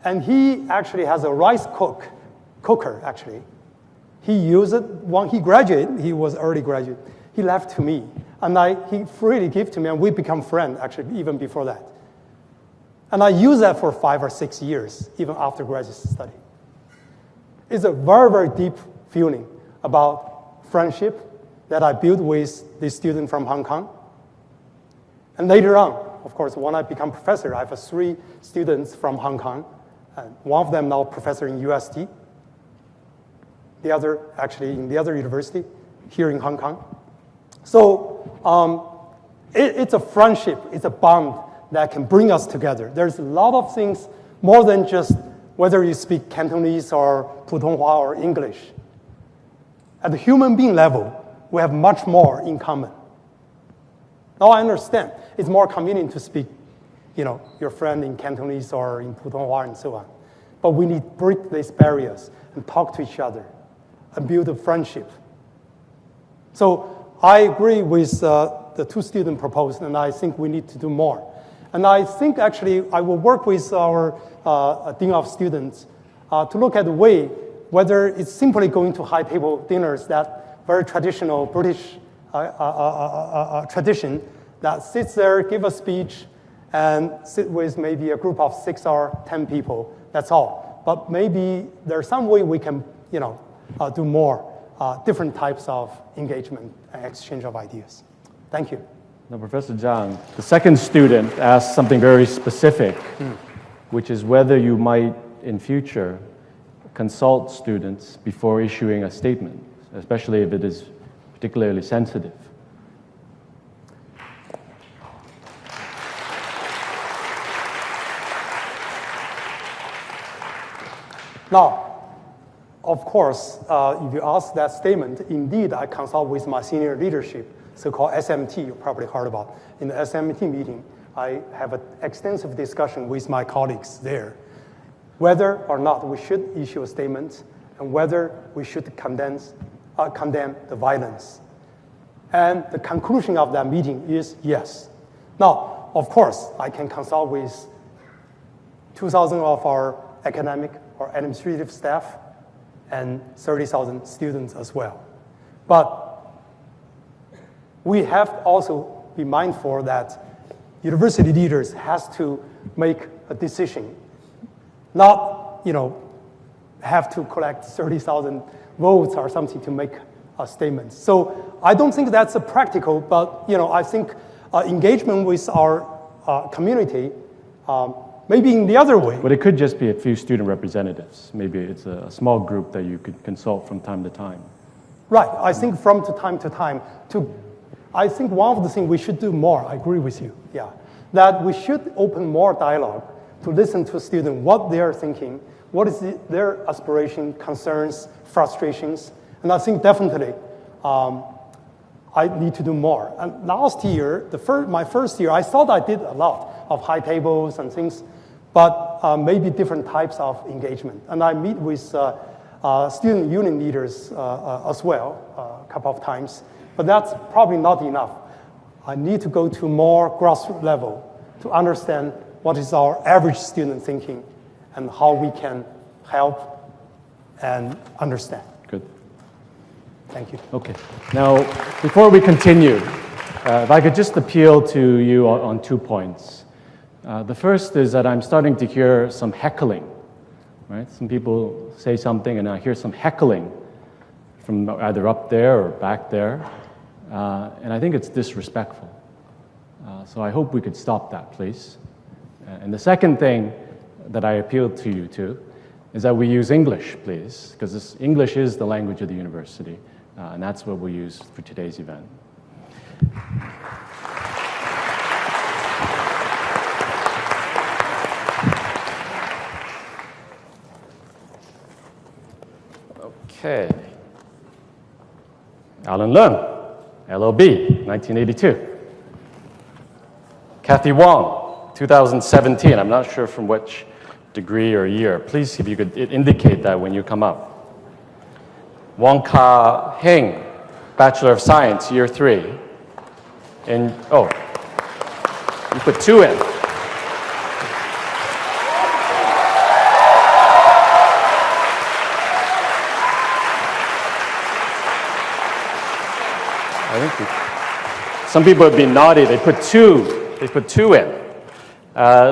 [SPEAKER 2] and he actually has a rice cooker, actually. He used it when he graduated, he was early graduate, he left to me. And he freely gave to me, and we become friends, actually, even before that. And I used that for 5 or 6 years, even after graduate study. It's a very, very deep feeling about friendship that I built with this student from Hong Kong. And later on, of course, when I become professor, I have 3 students from Hong Kong, and one of them now professor in UST, the other actually in the other university here in Hong Kong. So it's a friendship, it's a bond that can bring us together. There's a lot of things more than just whether you speak Cantonese or Putonghua or English. At the human being level, we have much more in common. Now I understand it's more convenient to speak, your friend in Cantonese or in Putonghua and so on. But we need to break these barriers and talk to each other and build a friendship. So I agree with the two students proposed, and I think we need to do more. And I think actually I will work with our Dean of Students to look at the way whether it's simply going to high table dinners, that very traditional British tradition that sits there, give a speech, and sit with maybe a group of 6 or 10 people. That's all. But maybe there's some way we can, do more different types of engagement and exchange of ideas. Thank you.
[SPEAKER 3] Now, Professor Zhang, the second student asked something very specific, which is whether you might, in future, consult students before issuing a statement, especially if it is particularly sensitive.
[SPEAKER 2] Now, of course, if you ask that statement, indeed, I consult with my senior leadership, so-called SMT, you probably heard about. In the SMT meeting, I have an extensive discussion with my colleagues there, whether or not we should issue a statement and whether we should condemn the violence. And the conclusion of that meeting is yes. Now, of course, I can consult with 2,000 of our academic or administrative staff and 30,000 students as well. But we have to also be mindful that university leaders has to make a decision, not have to collect 30,000 votes or something to make a statement. So I don't think that's a practical, but I think engagement with our community, maybe in the other way.
[SPEAKER 3] But it could just be a few student representatives. Maybe it's a small group that you could consult from time to time.
[SPEAKER 2] Right. I think from time to time, I think one of the things we should do more, I agree with you, that we should open more dialogue to listen to students, what they are thinking, what is their aspiration, concerns, frustrations. And I think definitely I need to do more. And last year, my first year, I thought I did a lot of high tables and things, but maybe different types of engagement. And I meet with student union leaders as well a couple of times, but that's probably not enough. I need to go to more grassroots level to understand what is our average student thinking and how we can help and understand.
[SPEAKER 3] Good.
[SPEAKER 2] Thank you.
[SPEAKER 3] Okay. Now, before we continue, if I could just appeal to you on 2 points. The first is that I'm starting to hear some heckling, right? Some people say something and I hear some heckling from either up there or back there. And I think it's disrespectful. So I hope we could stop that, please. And the second thing that I appeal to you to is that we use English, please, because English is the language of the university, and that's what we'll use for today's event. Okay. Alan Leung, LLB, 1982. Kathy Wong, 2017. I'm not sure from which degree or year. Please, if you could indicate that when you come up. Wong Ka Heng, Bachelor of Science, year 3. And, you put 2 in. I think some people have been naughty. They put 2. They put 2 in.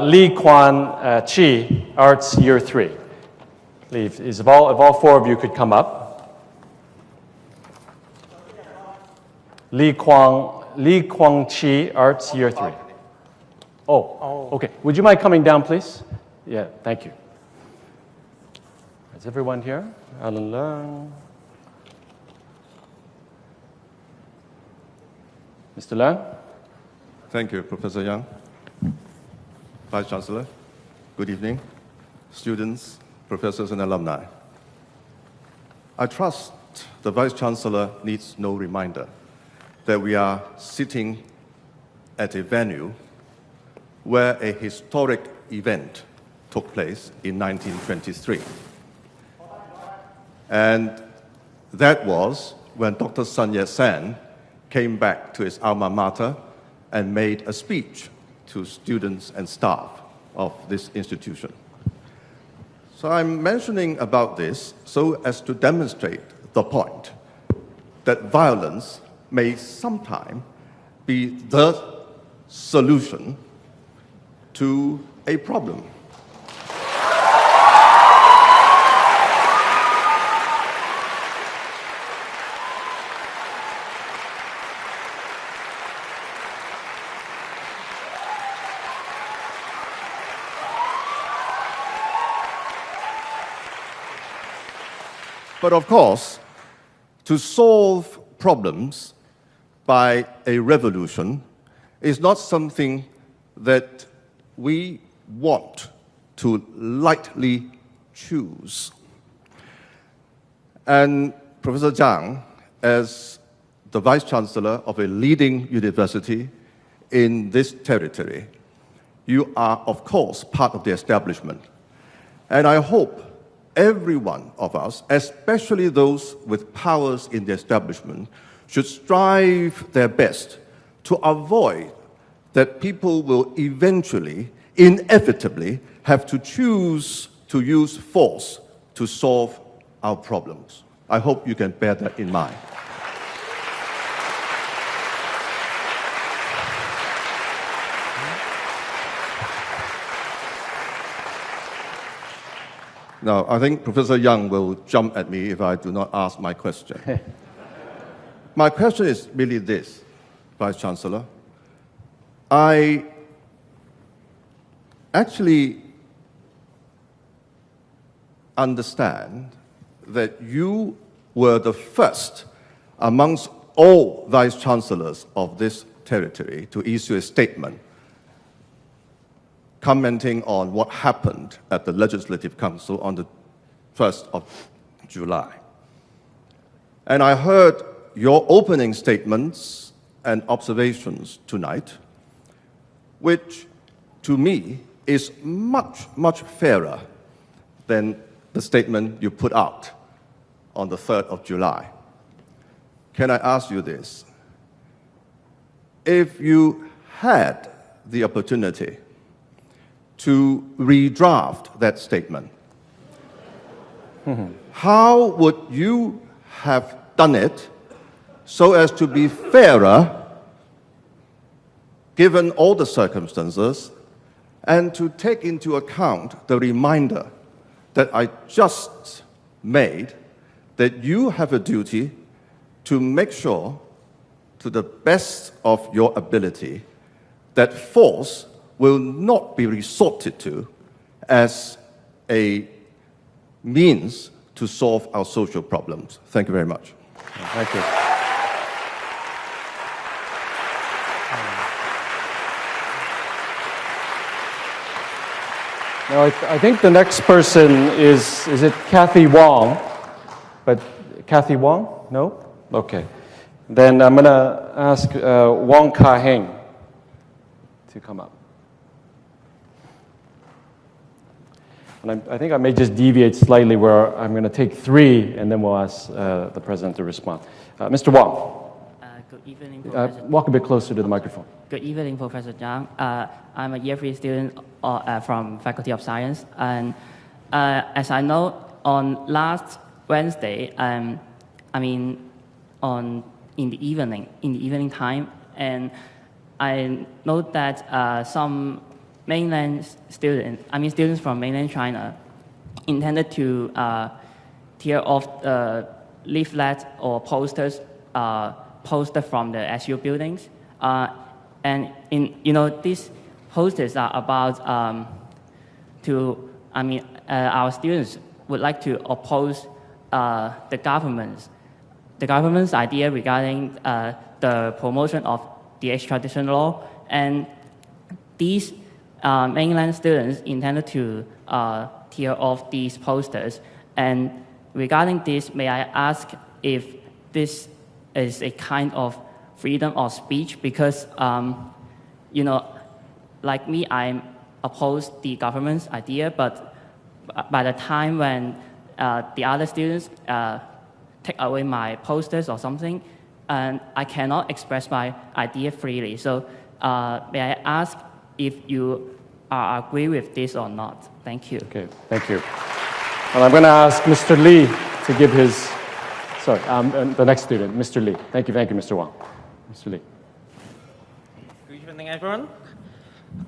[SPEAKER 3] Lee Kwan Chi, Arts, year 3. If all 4 of you could come up. Lee Kwang Chi, Arts, year 3. Oh, okay. Would you mind coming down, please? Yeah, thank you. Is everyone here? Alan Leung. Mr. Leung?
[SPEAKER 13] Thank you, Professor Yang. Vice Chancellor, good evening. Students, professors, and alumni. I trust the Vice Chancellor needs no reminder that we are sitting at a venue where a historic event took place in 1923. And that was when Dr. Sun Yat-sen came back to his alma mater and made a speech to students and staff of this institution. So I'm mentioning about this so as to demonstrate the point that violence may sometime be the solution to a problem. But of course, to solve problems by a revolution is not something that we want to lightly choose. And Professor Zhang, as the Vice Chancellor of a leading university in this territory, you are, of course, part of the establishment. And I hope every one of us, especially those with powers in the establishment, should strive their best to avoid that people will eventually, inevitably, have to choose to use force to solve our problems. I hope you can bear that in mind. Now, I think Professor Yang will jump at me if I do not ask my question. My question is really this, Vice Chancellor. I actually understand that you were the first amongst all Vice Chancellors of this territory to issue a statement commenting on what happened at the Legislative Council on the 1st of July. And I heard your opening statements and observations tonight, which to me is much, much fairer than the statement you put out on the 3rd of July. Can I ask you this? If you had the opportunity to redraft that statement, how would you have done it so as to be fairer given all the circumstances and to take into account the reminder that I just made that you have a duty to make sure, to the best of your ability, that force will not be resorted to as a means to solve our social problems. Thank you very much.
[SPEAKER 3] Thank you. Now, I think the next person is it Kathy Wong? But Kathy Wong? No? Okay. Then I'm going to ask Wong Ka-heng to come up. And I think I may just deviate slightly where I'm going to take three, and then we'll ask the President to respond. Mr. Wong.
[SPEAKER 14] Good evening, Professor.
[SPEAKER 3] Walk a bit closer to the microphone.
[SPEAKER 14] Good evening, Professor Zhang. I'm a year 3 student from Faculty of Science, and as I know, on last Wednesday, in the evening time, and I know that some students from mainland China intended to tear off leaflets or posters posted from the SU buildings. And these posters are about our students would like to oppose the government's idea regarding the promotion of the extradition law, and these mainland students intended to tear off these posters. And regarding this, may I ask if this is a kind of freedom of speech? Because, you know, like me, I'm opposed the government's idea, but by the time when the other students take away my posters or something, and I cannot express my idea freely. So may I ask if you agree with this or not? Thank you.
[SPEAKER 3] Okay, thank you. Well, I'm going to ask Mr. Lee to give his, sorry, the next student, Mr. Lee. Thank you, Mr. Wang. Mr. Lee.
[SPEAKER 15] Good evening, everyone.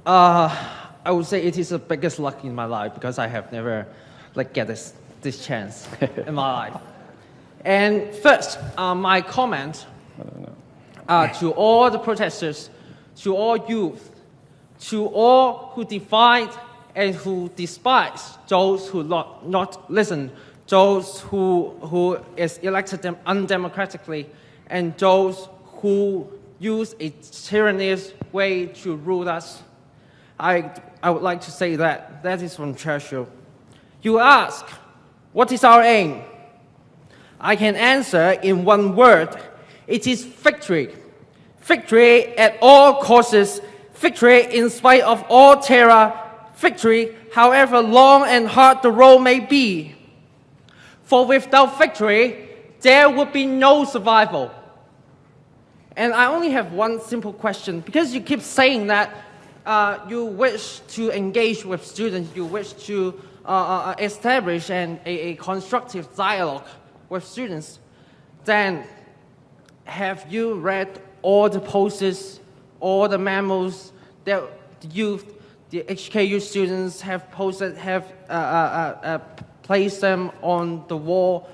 [SPEAKER 15] I would say it is the biggest luck in my life because I have never get this chance in my life. And first, my comment to all the protesters, to all youth, to all who defied and who despise those who not listen, those who is elected them undemocratically, and those who use a tyrannous way to rule us. I would like to say that is from Churchill. You ask, what is our aim? I can answer in one word. It is victory. Victory at all costs. Victory in spite of all terror. Victory, however long and hard the road may be. For without victory, there would be no survival. And I only have one simple question, because you keep saying that you wish to engage with students, you wish to establish a constructive dialogue with students. Then, have you read all the posters, all the memos that the youth, the HKU students have posted, have placed them on the wall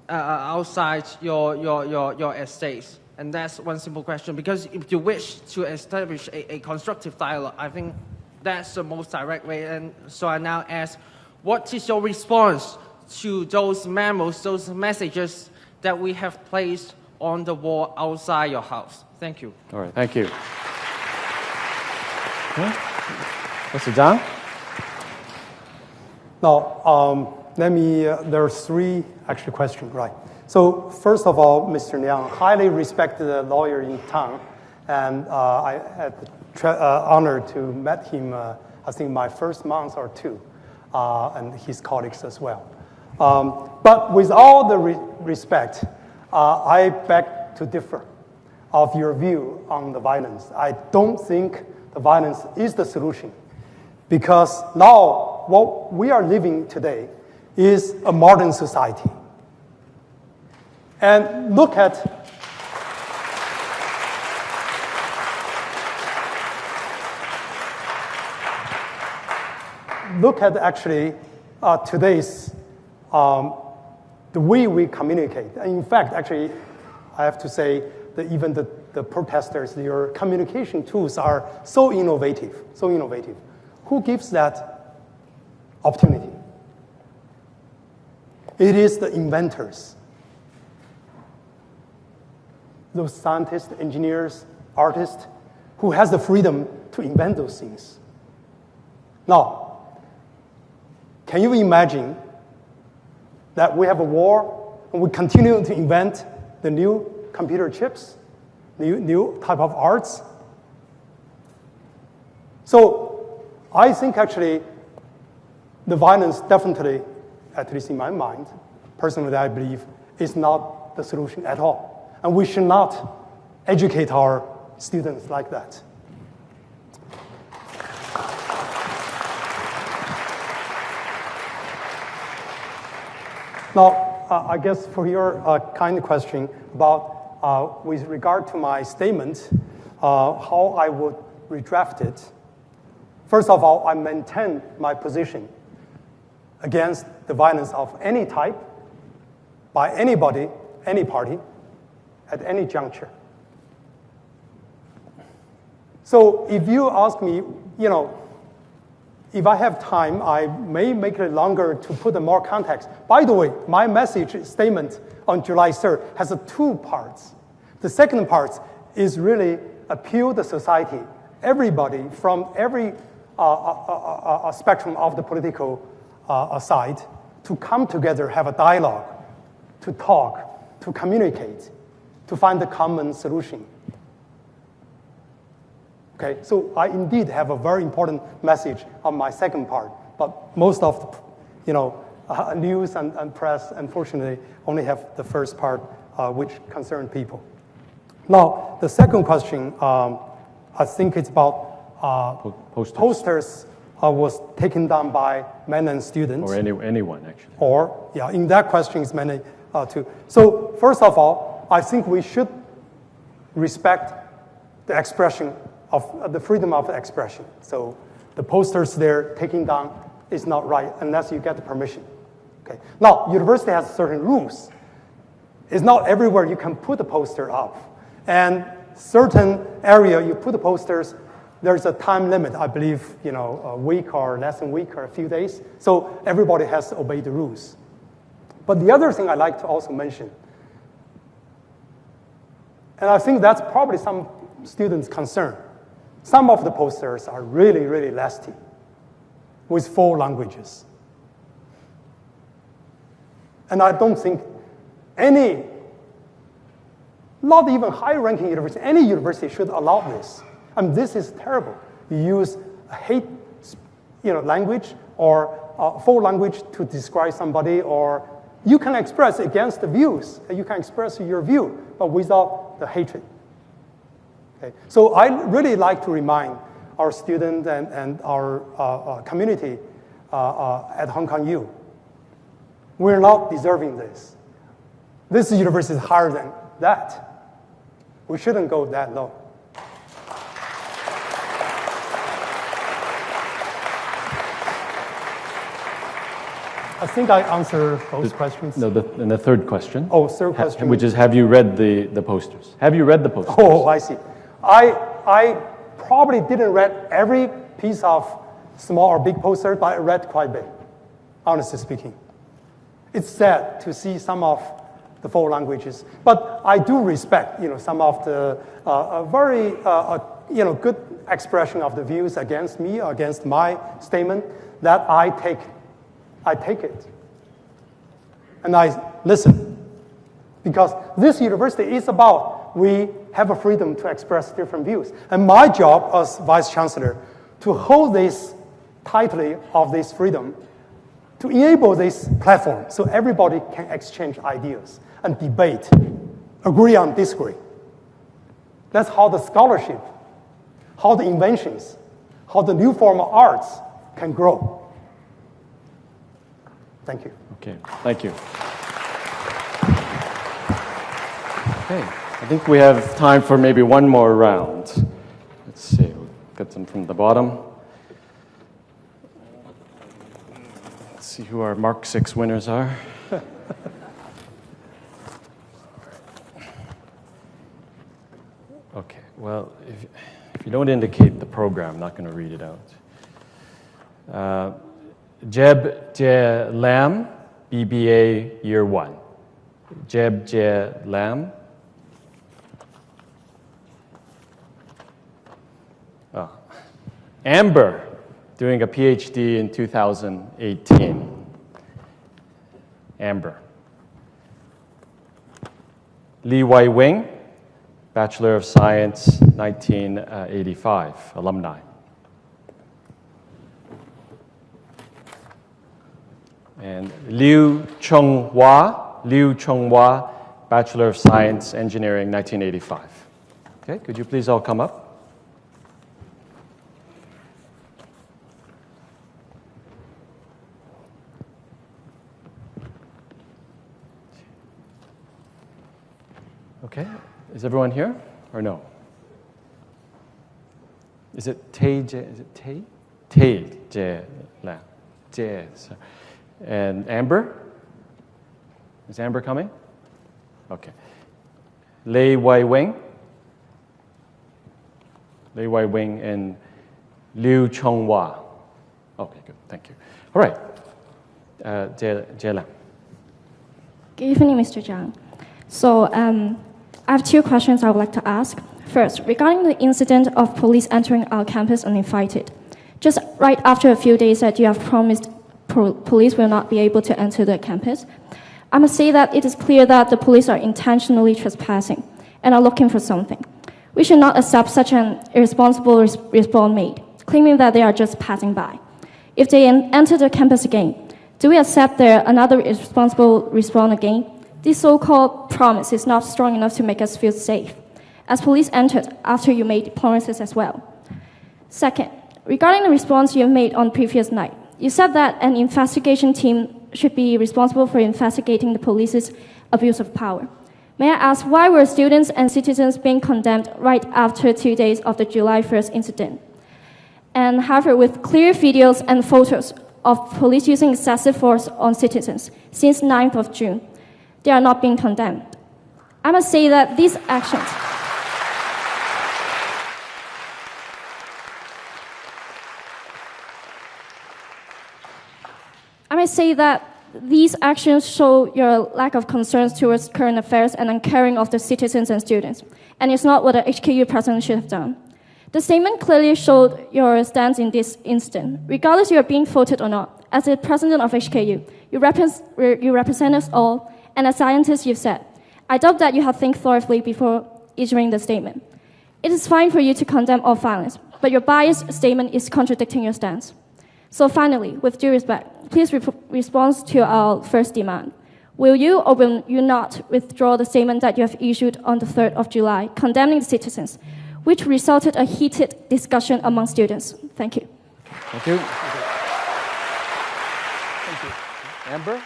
[SPEAKER 15] outside your estates? And that's one simple question, because if you wish to establish a constructive dialogue, I think that's the most direct way. And so I now ask, what is your response to those memos, those messages that we have placed on the wall outside your house? Thank you.
[SPEAKER 3] All right, thank you. Mr. Zhang?
[SPEAKER 2] Now, let me, there are three actually questions, right? So first of all, Mr. Liang, highly respected lawyer in town, and I had the honor to met him, I think my first month or two, and his colleagues as well. But with all the respect, I beg to differ of your view on the violence. I don't think the violence is the solution, because now what we are living today is a modern society. And look at actually today's the way we communicate. And in fact, actually, I have to say that even the protesters, their communication tools are so innovative, so innovative. Who gives that opportunity? It is the inventors. Those scientists, engineers, artists, who has the freedom to invent those things. Now, can you imagine that we have a war and we continue to invent the new computer chips, new type of arts? So I think actually the violence definitely, at least in my mind, personally I believe, is not the solution at all. And we should not educate our students like that. Now, I guess for your kind question about, with regard to my statement, how I would redraft it. First of all, I maintain my position against the violence of any type, by anybody, any party, at any juncture. So if you ask me, if I have time, I may make it longer to put more context. By the way, my message statement on July 3rd has two parts. The second part is really appeal to society, everybody from every spectrum of the political side, to come together, have a dialogue, to talk, to communicate, to find a common solution. Okay, so I indeed have a very important message on my second part, but most of the news and press, unfortunately, only have the first part, which concern people. Now, the second question, I think it's about posters was taken down by men and students.
[SPEAKER 3] Or anyone, actually.
[SPEAKER 2] Or, yeah, in that question is many too. So, first of all, I think we should respect the expression of the freedom of expression. So, the posters there taking down is not right unless you get the permission. Okay. Now, university has certain rules. It's not everywhere you can put a poster up. And certain area you put the posters, there's a time limit, I believe, a week or less than a week or a few days. So everybody has to obey the rules. But the other thing I'd like to also mention, and I think that's probably some students' concern, some of the posters are really, really nasty with 4 languages. And I don't think any, not even high-ranking university, any university should allow this. And this is terrible. You use a hate, language or 4 language to describe somebody, or you can express against the views. You can express your view, but without the hatred. Okay. So I really like to remind our students and our community at Hong Kong U, we're not deserving this. This university is higher than that. We shouldn't go that low. I think I answered those questions.
[SPEAKER 3] No, and the third question.
[SPEAKER 2] Oh, third question.
[SPEAKER 3] Which is, have you read the posters? Have you read the posters?
[SPEAKER 2] Oh, I see. I probably didn't read every piece of small or big poster, but I read quite a bit, honestly speaking. It's sad to see some of the 4 languages, but I do respect, some of the very, good expression of the views against me, against my statement, that I take it. And I listen. Because this university is about, we have a freedom to express different views. And my job as Vice Chancellor, to hold this tightly of this freedom, to enable this platform so everybody can exchange ideas and debate, agree on disagree. That's how the scholarship, how the inventions, how the new form of arts can grow. Thank you.
[SPEAKER 3] Okay, thank you. Okay, I think we have time for maybe one more round. Let's see, we'll get them from the bottom. Let's see who our Mark 6 winners are. Okay, well, if you don't indicate the program, I'm not going to read it out. Jeb Je Lam, BBA Year 1. Jeb Je Lam. Amber, doing a PhD in 2018. Amber. Li Wai Wing, Bachelor of Science, 1985, alumni. And Liu Chonghua, Bachelor of Science, Engineering, 1985. Okay, could you please all come up? Okay, is everyone here or no? Is it Tay Je? Is it Tay? Tay Je La. Je. And Amber? Is Amber coming? Okay. Lei Wai Wing? Lei Wai Wing and Liu Chonghua. Okay, good, thank you. All right. Jie Lam.
[SPEAKER 16] Good evening, Mr. Zhang. So I have two questions I would like to ask. First, regarding the incident of police entering our campus uninvited. Just right after a few days that you have promised police will not be able to enter the campus, I must say that it is clear that the police are intentionally trespassing and are looking for something. We should not accept such an irresponsible response made, claiming that they are just passing by. If they enter the campus again, do we accept another irresponsible response again? This so-called promise is not strong enough to make us feel safe, as police entered after you made promises as well. Second, regarding the response you made on previous night, you said that an investigation team should be responsible for investigating the police's abuse of power. May I ask, why were students and citizens being condemned right after 2 days of the July 1st incident? And however, with clear videos and photos of police using excessive force on citizens since 9th of June, they are not being condemned. I must say that these actions show your lack of concerns towards current affairs and uncaring of the citizens and students, and it's not what the HKU president should have done. The statement clearly showed your stance in this incident. Regardless you are being voted or not, as the president of HKU, you represent us all, and as scientists you've said, I doubt that you have think thoroughly before issuing the statement. It is fine for you to condemn all violence, but your biased statement is contradicting your stance. So finally, with due respect, please respond to our first demand. Will you or will you not withdraw the statement that you have issued on the 3rd of July condemning the citizens, which resulted a heated discussion among students? Thank you.
[SPEAKER 3] Thank you. Thank you. Amber?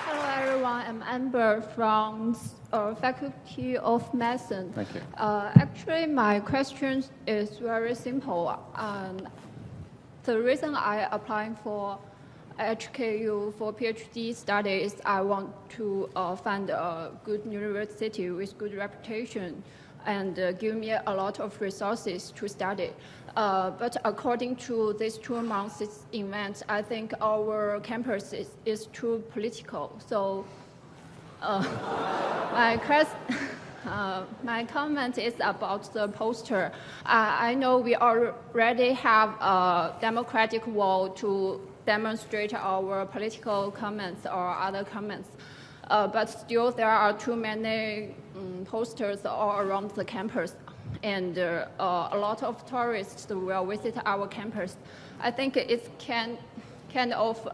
[SPEAKER 17] Hello everyone, I'm Amber from Faculty of Medicine.
[SPEAKER 3] Thank you.
[SPEAKER 17] Actually, my question is very simple. The reason I applied for HKU for PhD study is I want to find a good university with good reputation and give me a lot of resources to study. But according to this 2 months event, I think our campus is too political. So my comment is about the poster. I know we already have a democratic wall to demonstrate our political comments or other comments. But still there are too many posters all around the campus, and a lot of tourists will visit our campus. I think it can kind of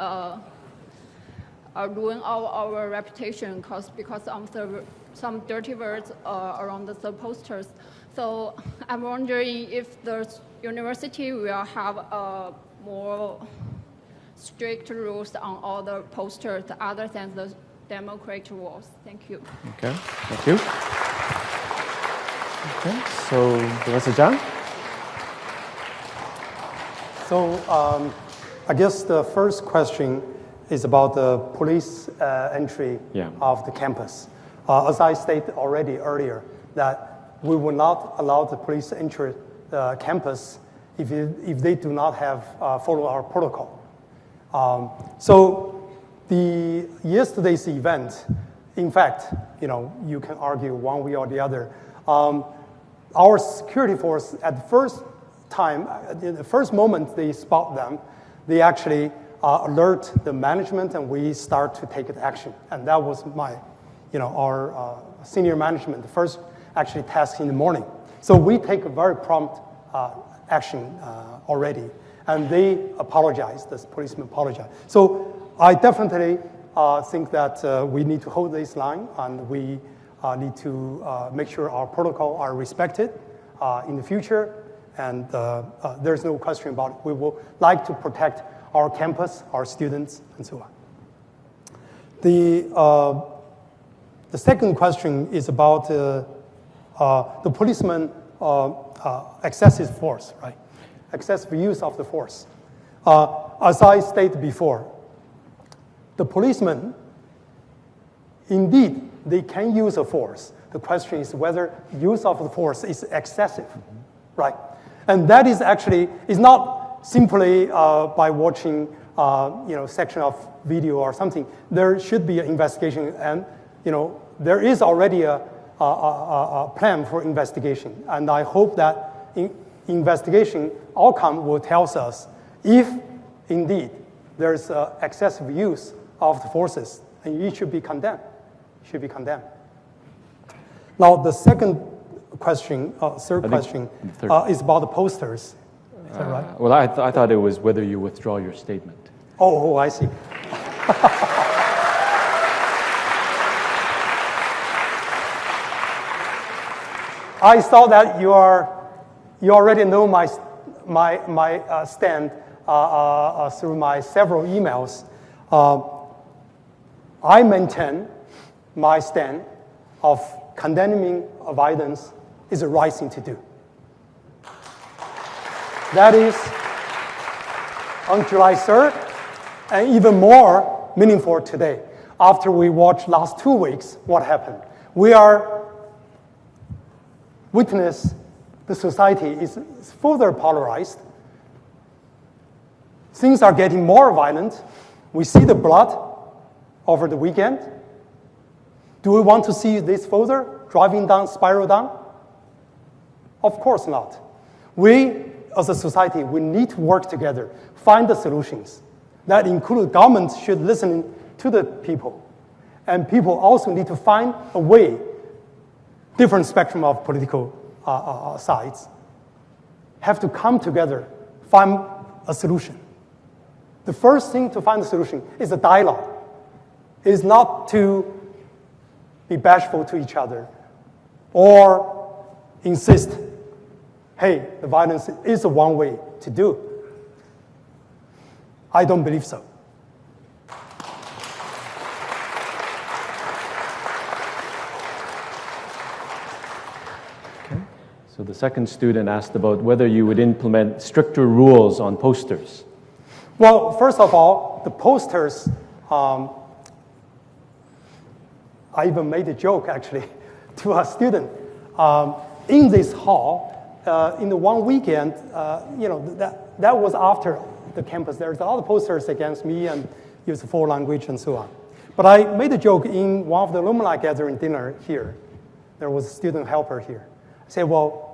[SPEAKER 17] ruin our reputation because of some dirty words around the posters. So I'm wondering if the university will have more strict rules on all the posters other than the democratic rules. Thank you.
[SPEAKER 3] Okay, thank you. Okay, so Professor Zhang?
[SPEAKER 2] So I guess the first question is about the police entry of the campus. As I stated already earlier, that we will not allow the police to enter the campus if they do not have follow our protocol. So the yesterday's event, in fact, you can argue one way or the other. Our security force at the first time, in the first moment they spot them, they actually alert the management and we start to take action. And that was our senior management, the first actually task in the morning. So we take a very prompt action already. And they apologized, this policeman apologized. So I definitely think that we need to hold this line and we need to make sure our protocol are respected in the future. And there's no question about it. We will like to protect our campus, our students, and so on. The second question is about the policeman excessive force, right? Excessive use of the force. As I stated before, the policemen, indeed, they can use a force. The question is whether use of the force is excessive, right? And that is actually, is not simply by watching section of video or something, there should be an investigation, and there is already a plan for investigation, and I hope that investigation outcome will tell us if indeed there's excessive use of the forces, and it should be condemned. Now the second question, third question, is about the posters. Is that right?
[SPEAKER 3] Well, I thought it was whether you withdraw your statement.
[SPEAKER 2] Oh, I see. I saw that you already know my stand through my several emails. I maintain my stand of condemning violence is the right thing to do. That is, on July 3rd, and even more meaningful today, after we watched last 2 weeks what happened. We are witness the society is further polarized. Things are getting more violent. We see the blood over the weekend. Do we want to see this further driving down, spiral down? Of course not. We, as a society, we need to work together, find the solutions. That includes governments should listen to the people. And people also need to find a way, different spectrum of political sides, have to come together, find a solution. The first thing to find a solution is a dialogue. It is not to be bashful to each other or insist, hey, the violence is the one way to do. I don't believe so.
[SPEAKER 3] So the second student asked about whether you would implement stricter rules on posters.
[SPEAKER 2] Well, first of all, the posters, I even made a joke, actually, to a student. In this hall, in the one weekend, that was after the campus. There's a lot of posters against me and use foreign language and so on. But I made a joke in one of the alumni gathering dinner here. There was a student helper here. I said, well,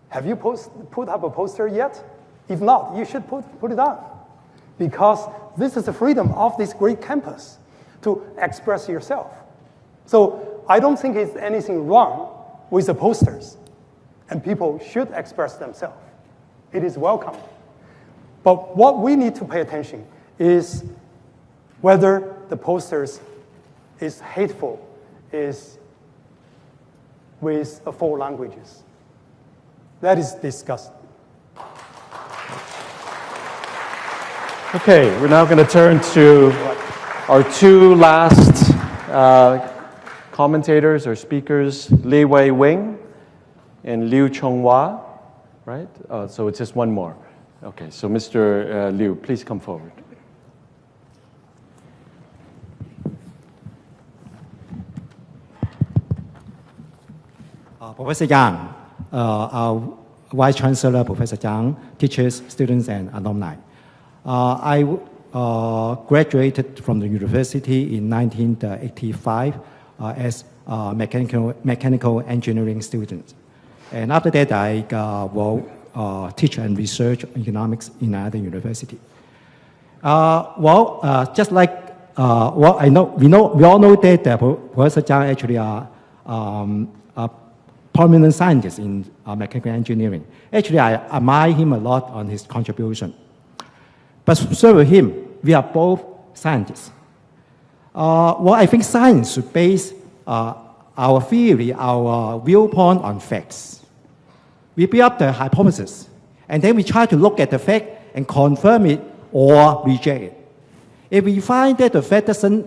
[SPEAKER 2] have you put up a poster yet? If not, you should put it on. Because this is the freedom of this great campus to express yourself. So I don't think it's anything wrong with the posters. And people should express themselves. It is welcome. But what we need to pay attention is whether the posters is hateful, is with foreign languages. That is discussed.
[SPEAKER 3] Okay, we're now going to turn to our two last commentators or speakers, Li Wei Wing and Liu Chonghua, right? So it's just one more. Okay, so Mr. Liu, please come forward.
[SPEAKER 18] Professor Yang, our Vice Chancellor, Professor Zhang, teachers, students, and alumni. I graduated from the university in 1985 as a mechanical engineering student. And after that, I will teach and research economics in another university. Just like what I know, we all know that Professor Zhang actually are a prominent scientist in mechanical engineering. Actually, I admire him a lot on his contribution. But so with him, we are both scientists. I think science should base our theory, our viewpoint on facts. We build up the hypothesis, and then we try to look at the fact and confirm it or reject it. If we find that the fact doesn't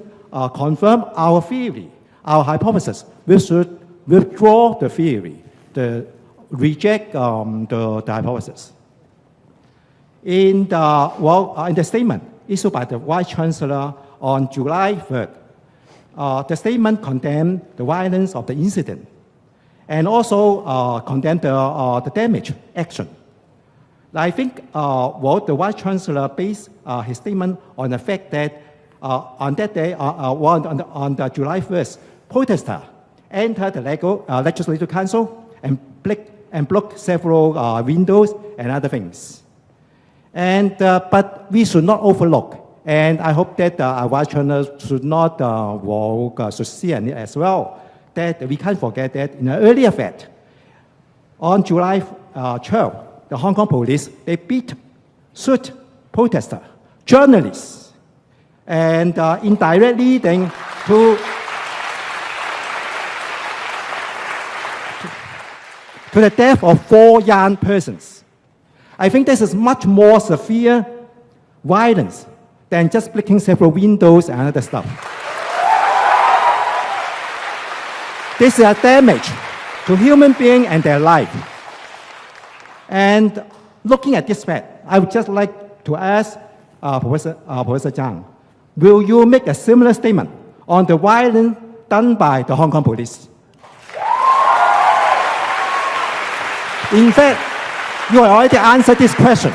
[SPEAKER 18] confirm our theory, our hypothesis, we should withdraw the theory, reject the hypothesis. In the statement issued by the Vice Chancellor on July 3rd, the statement condemned the violence of the incident and also condemned the damage action. I think the Vice Chancellor based his statement on the fact that on that day, on the July 1st, protesters entered the Legislative Council and broke several windows and other things. But we should not overlook, and I hope that our Vice Chancellor should not should see it as well, that we can't forget that in an earlier fact, on July 12th, the Hong Kong police, they shoot protesters, journalists, and indirectly leading to the death of 4 young persons. I think this is much more severe violence than just breaking several windows and other stuff. This is a damage to human beings and their life. And looking at this fact, I would just like to ask Professor Zhang, will you make a similar statement on the violence done by the Hong Kong police? In fact, you have already answered this question.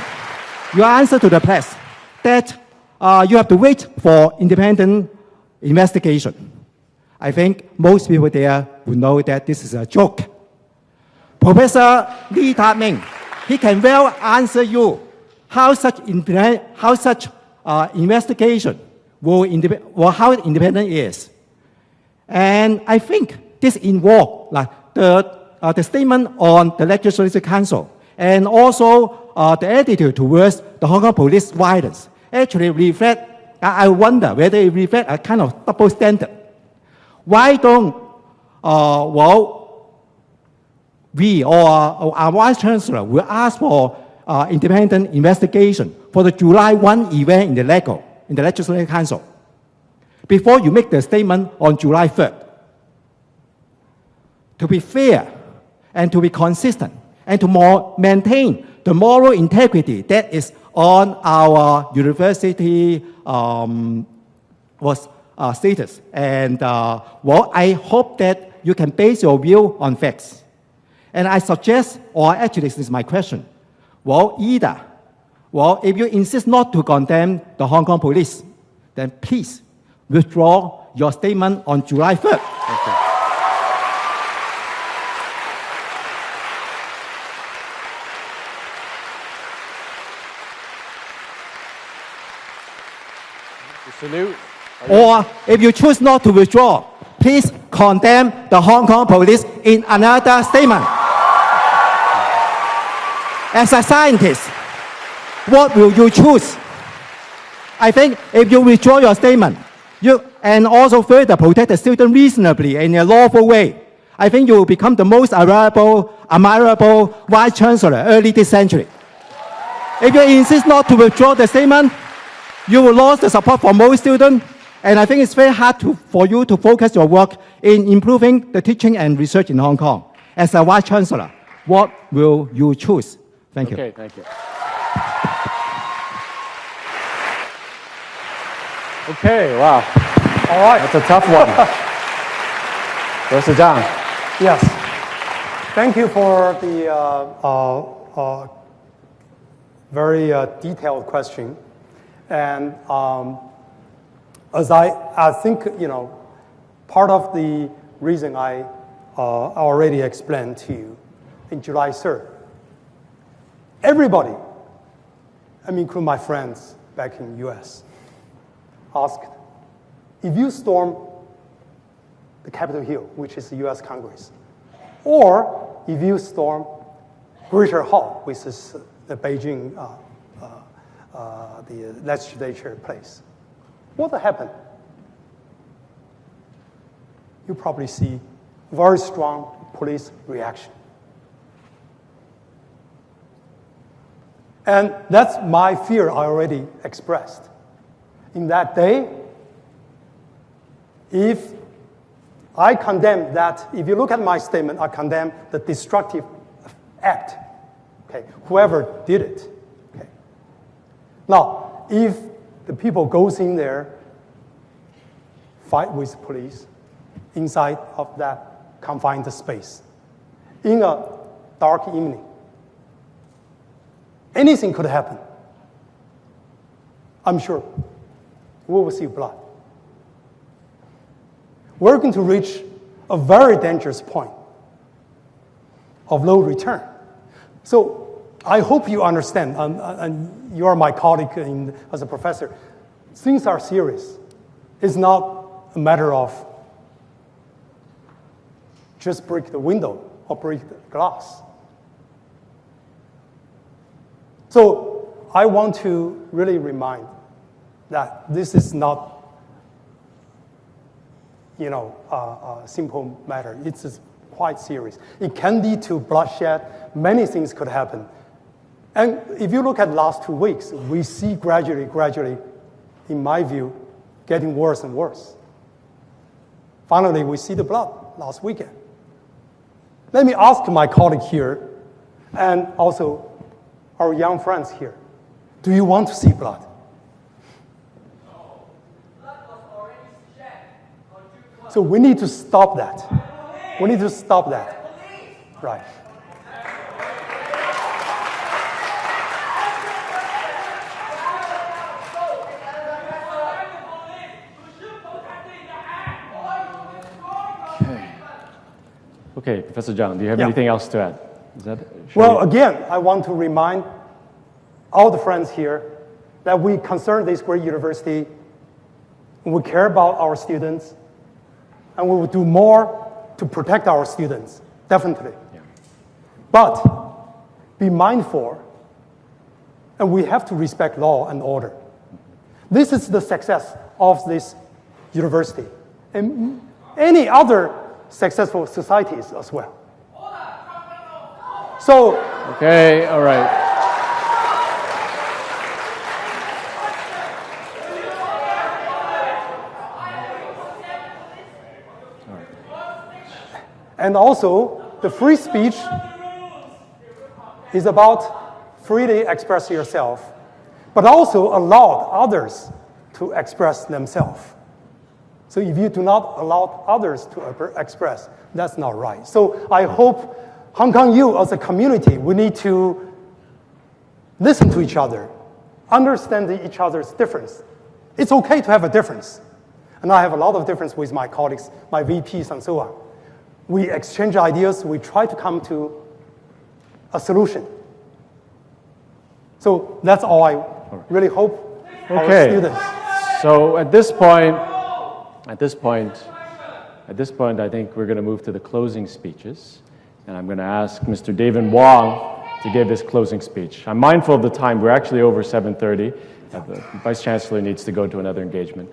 [SPEAKER 18] You answered to the press that you have to wait for independent investigation. I think most people there will know that this is a joke. Professor Lee Ta-Ming, he can well answer you how such investigation will how independent it is. And I think this involves the statement on the Legislative Council and also the attitude towards the Hong Kong police violence actually reflect, I wonder whether it reflects a kind of double standard. Why don't we or our Vice Chancellor will ask for independent investigation for the July 1 event in the Legislative Council before you make the statement on July 3rd? To be fair and to be consistent and to maintain the moral integrity that is on our university status. And I hope that you can base your view on facts. And I suggest, or actually this is my question, if you insist not to condemn the Hong Kong police, then please withdraw your statement on July 3rd. Okay.
[SPEAKER 3] Salute.
[SPEAKER 18] Or if you choose not to withdraw, please condemn the Hong Kong police in another statement. As a scientist, what will you choose? I think if you withdraw your statement, and also further protect the student reasonably in a lawful way, I think you will become the most admirable Vice Chancellor early this century. If you insist not to withdraw the statement, you will lose the support from most students, and I think it's very hard for you to focus your work in improving the teaching and research in Hong Kong. As a Vice Chancellor, what will you choose? Thank you.
[SPEAKER 3] Okay, thank you. Okay, wow.
[SPEAKER 2] All right.
[SPEAKER 3] That's a tough one. Professor Zhang.
[SPEAKER 2] Yes. Thank you for the very detailed question. And as I think, part of the reason I already explained to you in July 3rd, everybody, including my friends back in the US, asked, if you storm the Capitol Hill, which is the US Congress, or if you storm Greater Hall, which is the Beijing the legislature place, what will happen? You probably see very strong police reaction. And that's my fear I already expressed. In that day, if I condemn that, if you look at my statement, I condemn the destructive act, okay, whoever did it. Okay. Now, if the people goes in there, fight with police inside of that confined space in a dark evening, Anything could happen. I'm sure we will see blood. We're going to reach a very dangerous point of low return. So I hope you understand, and you are my colleague as a professor, things are serious. It's not a matter of just break the window or break the glass. So I want to really remind that this is not, a simple matter. It's quite serious. It can lead to bloodshed. Many things could happen. And if you look at the last 2 weeks, we see gradually, in my view, getting worse and worse. Finally, we see the blood last weekend. Let me ask my colleague here, and also our young friends here, do you want to see blood? So we need to stop that. We need to stop that. Right.
[SPEAKER 3] Okay, Professor Zhang, do you have anything else to add?
[SPEAKER 2] Again, I want to remind all the friends here that we concern this great university, we care about our students, and we will do more to protect our students, definitely.
[SPEAKER 3] Yeah.
[SPEAKER 2] But be mindful, and we have to respect law and order. This is the success of this university and any other successful societies as well. So,
[SPEAKER 3] okay, all right.
[SPEAKER 2] And also, the free speech is about freely express yourself, but also allow others to express themselves. So if you do not allow others to express, that's not right. So I hope Hong Kong U as a community, we need to listen to each other, understand each other's difference. It's okay to have a difference. And I have a lot of difference with my colleagues, my VPs, and so on. We exchange ideas, we try to come to a solution. So that's all I really hope our students.
[SPEAKER 3] So at this point, I think we're going to move to the closing speeches. And I'm going to ask Mr. David Wong to give his closing speech. I'm mindful of the time. We're actually over 7:30. The Vice Chancellor needs to go to another engagement.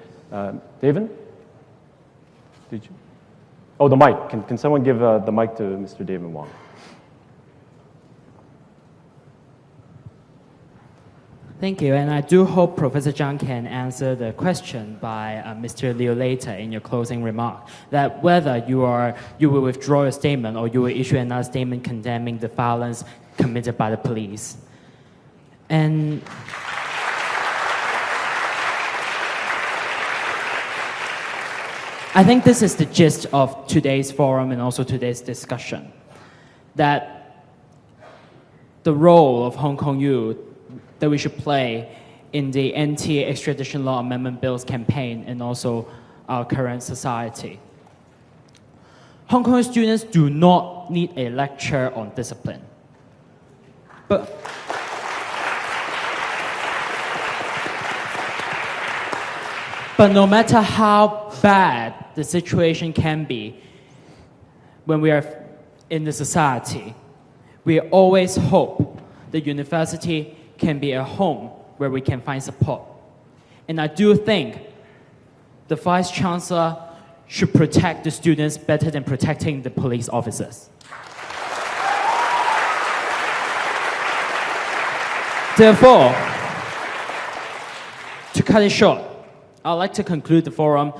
[SPEAKER 3] David? Did you? Oh, the mic. Can someone give the mic to Mr. David Wong?
[SPEAKER 4] Thank you, and I do hope Professor Zhang can answer the question by Mr. Liu later in your closing remark, that whether you will withdraw your statement or you will issue another statement condemning the violence committed by the police. And I think this is the gist of today's forum and also today's discussion, that the role of Hong Kong U that we should play in the anti-extradition law amendment bills campaign and also our current society. Hong Kong students do not need a lecture on discipline. But no matter how bad the situation can be when we are in the society, we always hope the university can be a home where we can find support. And I do think the Vice Chancellor should protect the students better than protecting the police officers. Therefore, to cut it short, I'd like to conclude the forum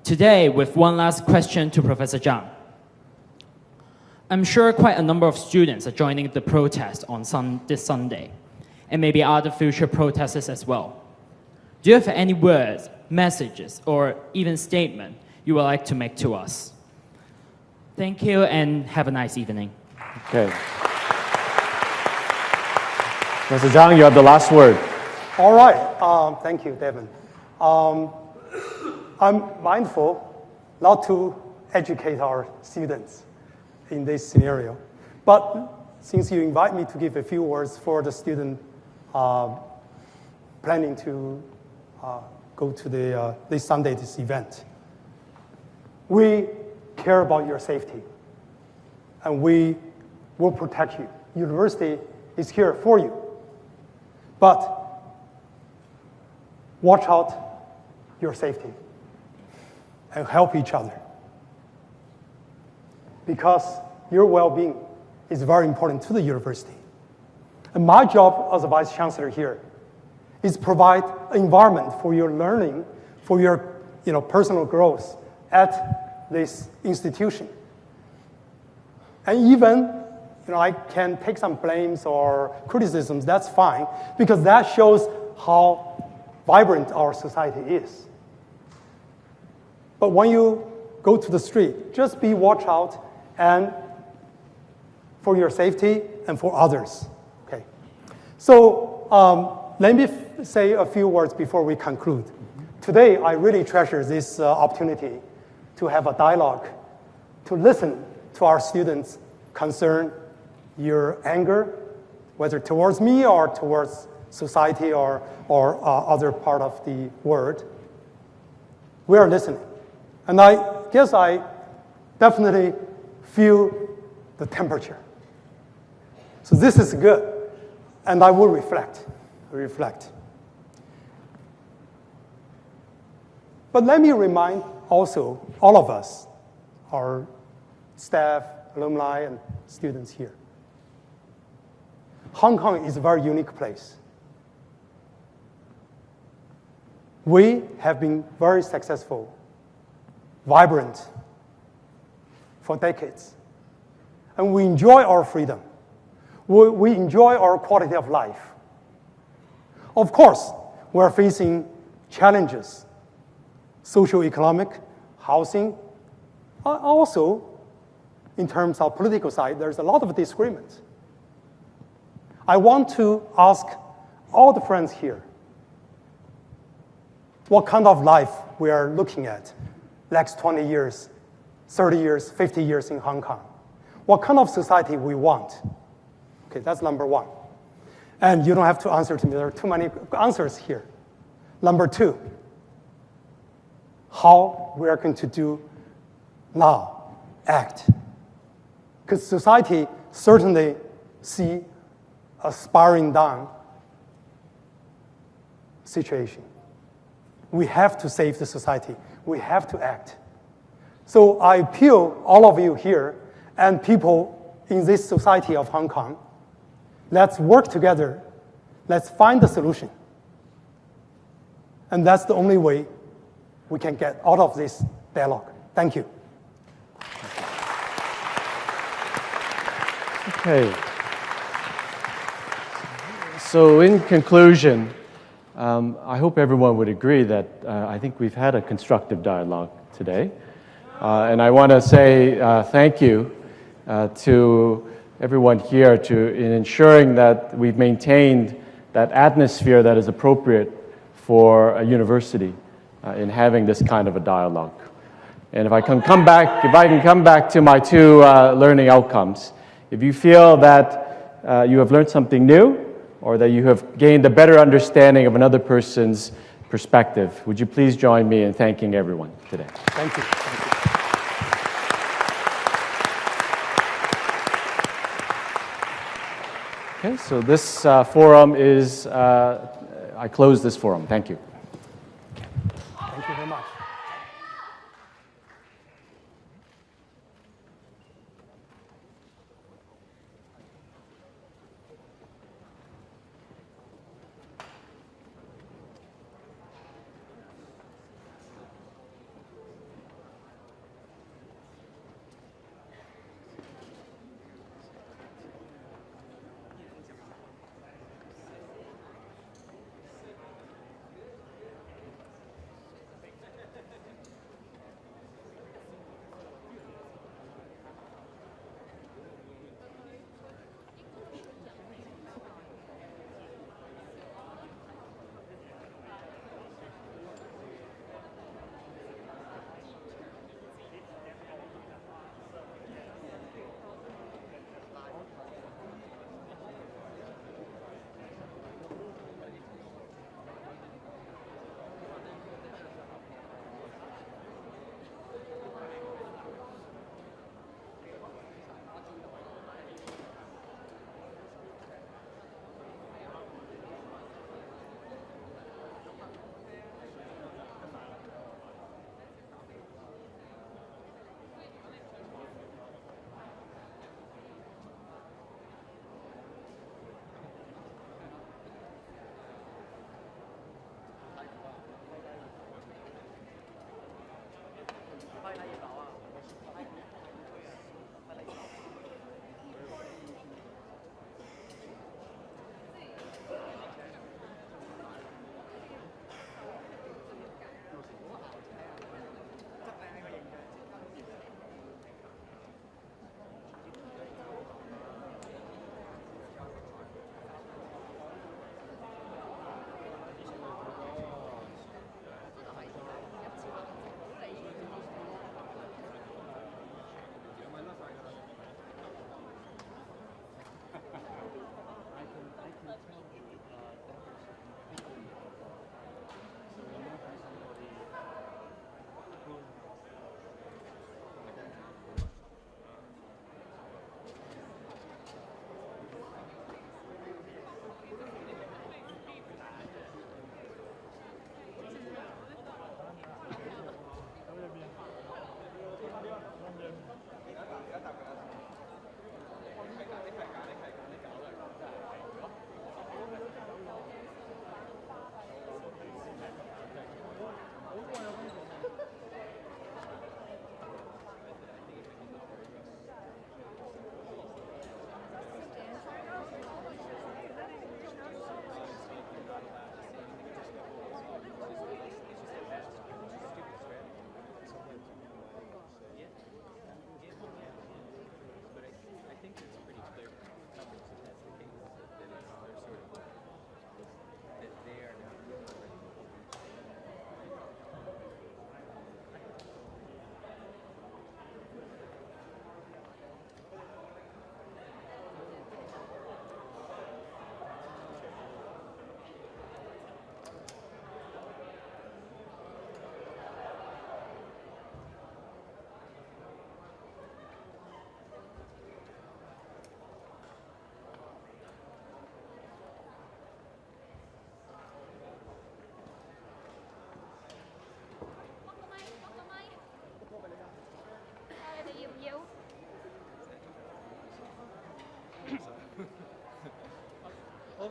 [SPEAKER 4] today with one last question to Professor Zhang. I'm sure quite a number of students are joining the protest on this Sunday, and maybe other future protesters as well. Do you have any words, messages, or even statement you would like to make to us? Thank you, and have a nice evening.
[SPEAKER 3] Okay. Mr. Zhang, you have the last word.
[SPEAKER 2] All right. Thank you, Devin. I'm mindful not to educate our students in this scenario. But since you invite me to give a few words for the student planning to go to this Sunday, this event, we care about your safety, and we will protect you. University is here for you. But watch out your safety and help each other, because your well-being is very important to the university. And my job as a vice chancellor here is provide an environment for your learning, for your personal growth at this institution. And even I can take some blames or criticisms, that's fine, because that shows how vibrant our society is. But when you go to the street, just be watch out and for your safety and for others. Okay. So let me say a few words before we conclude. Today, I really treasure this opportunity to have a dialogue, to listen to our students' concern, your anger, whether towards me or towards society or other part of the world. We are listening. And I guess I definitely feel the temperature. So this is good. And I will reflect. But let me remind also all of us, our staff, alumni, and students here. Hong Kong is a very unique place. We have been very successful, vibrant for decades. And we enjoy our freedom. We enjoy our quality of life. Of course, we're facing challenges, socio-economic, housing. Also, in terms of political side, there's a lot of disagreement. I want to ask all the friends here, what kind of life we are looking at next 20 years, 30 years, 50 years in Hong Kong? What kind of society we want? Okay, that's number one. And you don't have to answer to me. There are too many answers here. Number two, how we are going to do now, act. Because society certainly see a spiraling down situation. We have to save the society. We have to act. So I appeal all of you here and people in this society of Hong Kong, let's work together. Let's find the solution. And that's the only way we can get out of this dialogue. Thank you.
[SPEAKER 3] Okay. So in conclusion, I hope everyone would agree that I think we've had a constructive dialogue today. And I want to say thank you to everyone here in ensuring that we've maintained that atmosphere that is appropriate for a university in having this kind of a dialogue. And if I can come back to my two learning outcomes, if you feel that you have learned something new or that you have gained a better understanding of another person's perspective, would you please join me in thanking everyone today?
[SPEAKER 2] Thank you.
[SPEAKER 3] Okay, so this forum is, I close this forum. Thank you.
[SPEAKER 2] Thank you very much.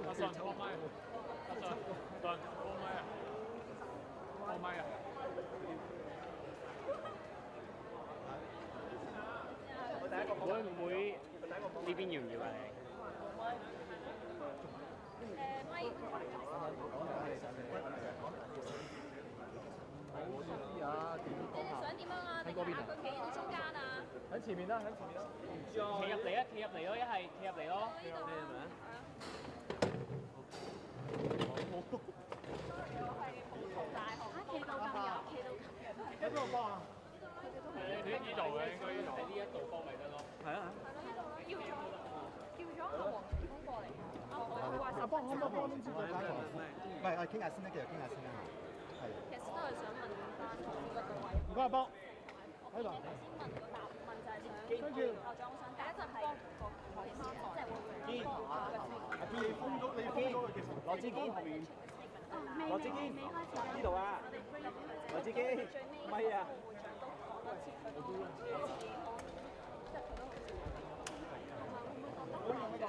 [SPEAKER 12] 阿信開麥，阿信開麥啊，開麥啊。
[SPEAKER 19] 會唔會呢邊要唔要啊你？
[SPEAKER 20] 咪。你哋想點樣啊？定係佢企喺中間啊？
[SPEAKER 12] 喺前面啦，喺前面啦。唔知啊。
[SPEAKER 19] 企入嚟啊！企入嚟咯，一係企入嚟咯。
[SPEAKER 20] 呢度啊。企到咁遠，企到咁遠。
[SPEAKER 12] 喺邊度幫啊？你呢度嘅應該呢度。喺呢一度幫咪得咯。係啊。
[SPEAKER 20] 係咯，呢度咯。叫咗阿黃子峰過嚟。
[SPEAKER 12] 阿幫可唔可以幫啲資料解埋先？
[SPEAKER 18] 唔係，我哋傾下先啦，繼續傾下先啦。係。
[SPEAKER 20] 其實都係想問翻嗰個位。
[SPEAKER 12] 唔該，阿幫。喺度。
[SPEAKER 20] 頭先問個答問就係想，
[SPEAKER 12] 跟住
[SPEAKER 20] 我想第一陣係個學生台，即係會唔會幫
[SPEAKER 12] 阿堅，你封咗其實。羅志堅後面。羅志堅呢度啊。羅志堅。咪啊。會長都講多次，佢都自己好，即係佢都好似同埋會唔會覺得